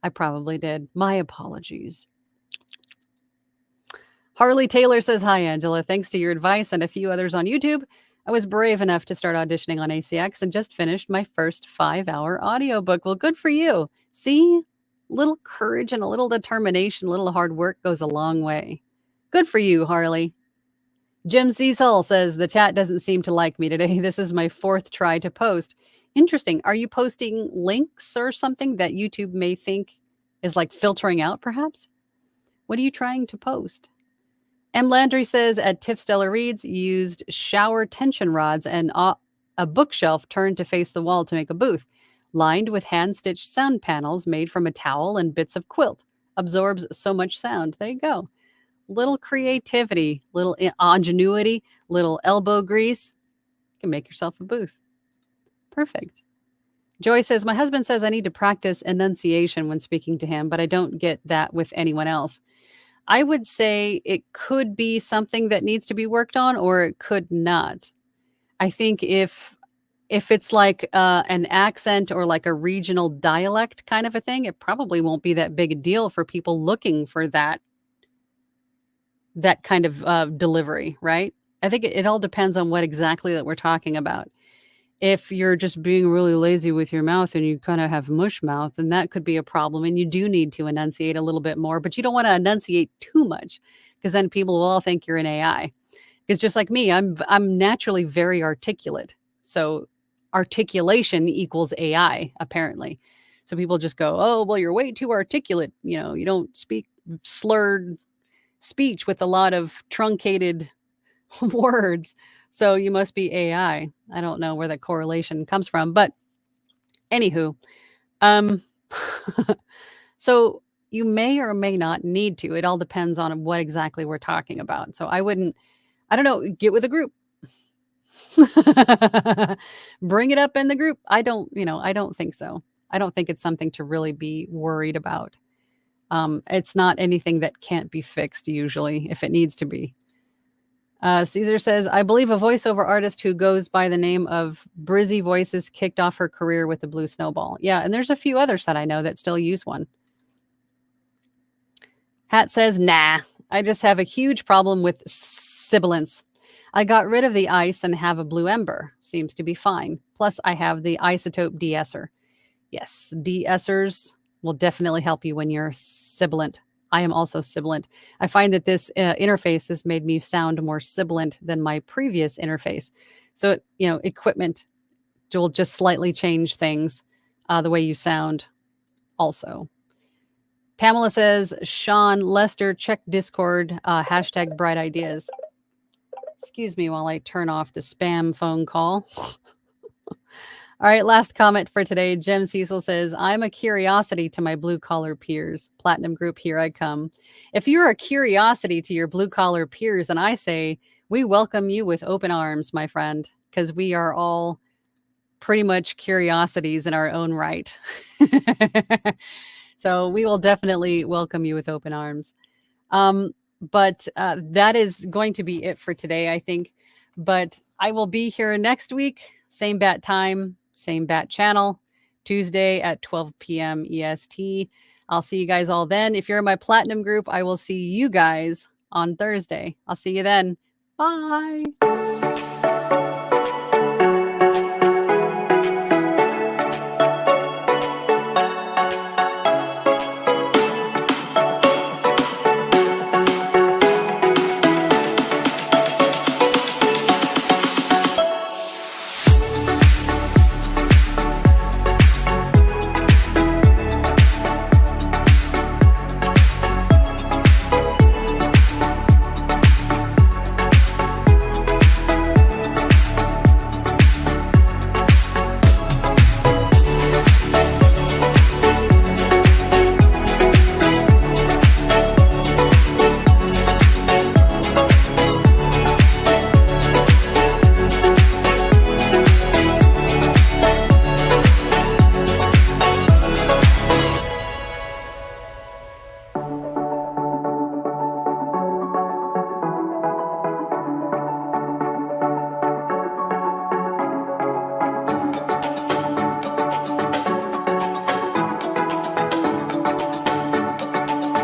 I probably did. My apologies. Harley Taylor says, hi, Angela. Thanks to your advice and a few others on YouTube, I was brave enough to start auditioning on ACX and just finished my first 5-hour audiobook. Well, good for you. See, little courage and a little determination, a little hard work goes a long way. Good for you, Harley. Jim Cecil says, the chat doesn't seem to like me today. This is my 4th try to post. Interesting. Are you posting links or something that YouTube may think is like filtering out, perhaps? What are you trying to post? M. Landry says, at Tiff Stellar Reads, used shower tension rods and a bookshelf turned to face the wall to make a booth, lined with hand-stitched sound panels made from a towel and bits of quilt. Absorbs so much sound. There you go. Little creativity, little ingenuity, little elbow grease. You can make yourself a booth. Perfect. Joy says, my husband says I need to practice enunciation when speaking to him, but I don't get that with anyone else. I would say it could be something that needs to be worked on, or it could not. I think if it's like an accent or like a regional dialect kind of a thing, it probably won't be that big a deal for people looking for that kind of delivery, right? I think it all depends on what exactly that we're talking about. If you're just being really lazy with your mouth and you kind of have mush mouth, then that could be a problem. And you do need to enunciate a little bit more, but you don't want to enunciate too much because then people will all think you're an AI. It's just like me. I'm naturally very articulate. So articulation equals AI, apparently. So people just go, oh, well, you're way too articulate. You don't speak slurred speech with a lot of truncated words. So you must be AI. I don't know where that correlation comes from, but anywho, so you may or may not need to. It all depends on what exactly we're talking about. So I don't know, get with a group. Bring it up in the group. I don't think so. I don't think it's something to really be worried about. It's not anything that can't be fixed usually if it needs to be. Caesar says, I believe a voiceover artist who goes by the name of Brizzy Voices kicked off her career with the Blue Snowball. Yeah, and there's a few others that I know that still use one. Hat says, nah, I just have a huge problem with sibilance. I got rid of the ice and have a blue ember. Seems to be fine. Plus, I have the isotope de-esser. Yes, de-essers will definitely help you when you're sibilant. I am also sibilant. I find that this interface has made me sound more sibilant than my previous interface. So, equipment will just slightly change things, the way you sound also. Pamela says, Sean, Lester, check Discord, hashtag bright ideas. Excuse me while I turn off the spam phone call. All right, last comment for today. Jim Cecil says, I'm a curiosity to my blue-collar peers. Platinum group, here I come. If you're a curiosity to your blue-collar peers, then I say we welcome you with open arms, my friend, because we are all pretty much curiosities in our own right. So we will definitely welcome you with open arms. But that is going to be it for today, I think. But I will be here next week, same bat time, same bat channel, Tuesday at 12 p.m. EST. I'll see you guys all then. If you're in my platinum group, I will see you guys on Thursday. I'll see you then. Bye.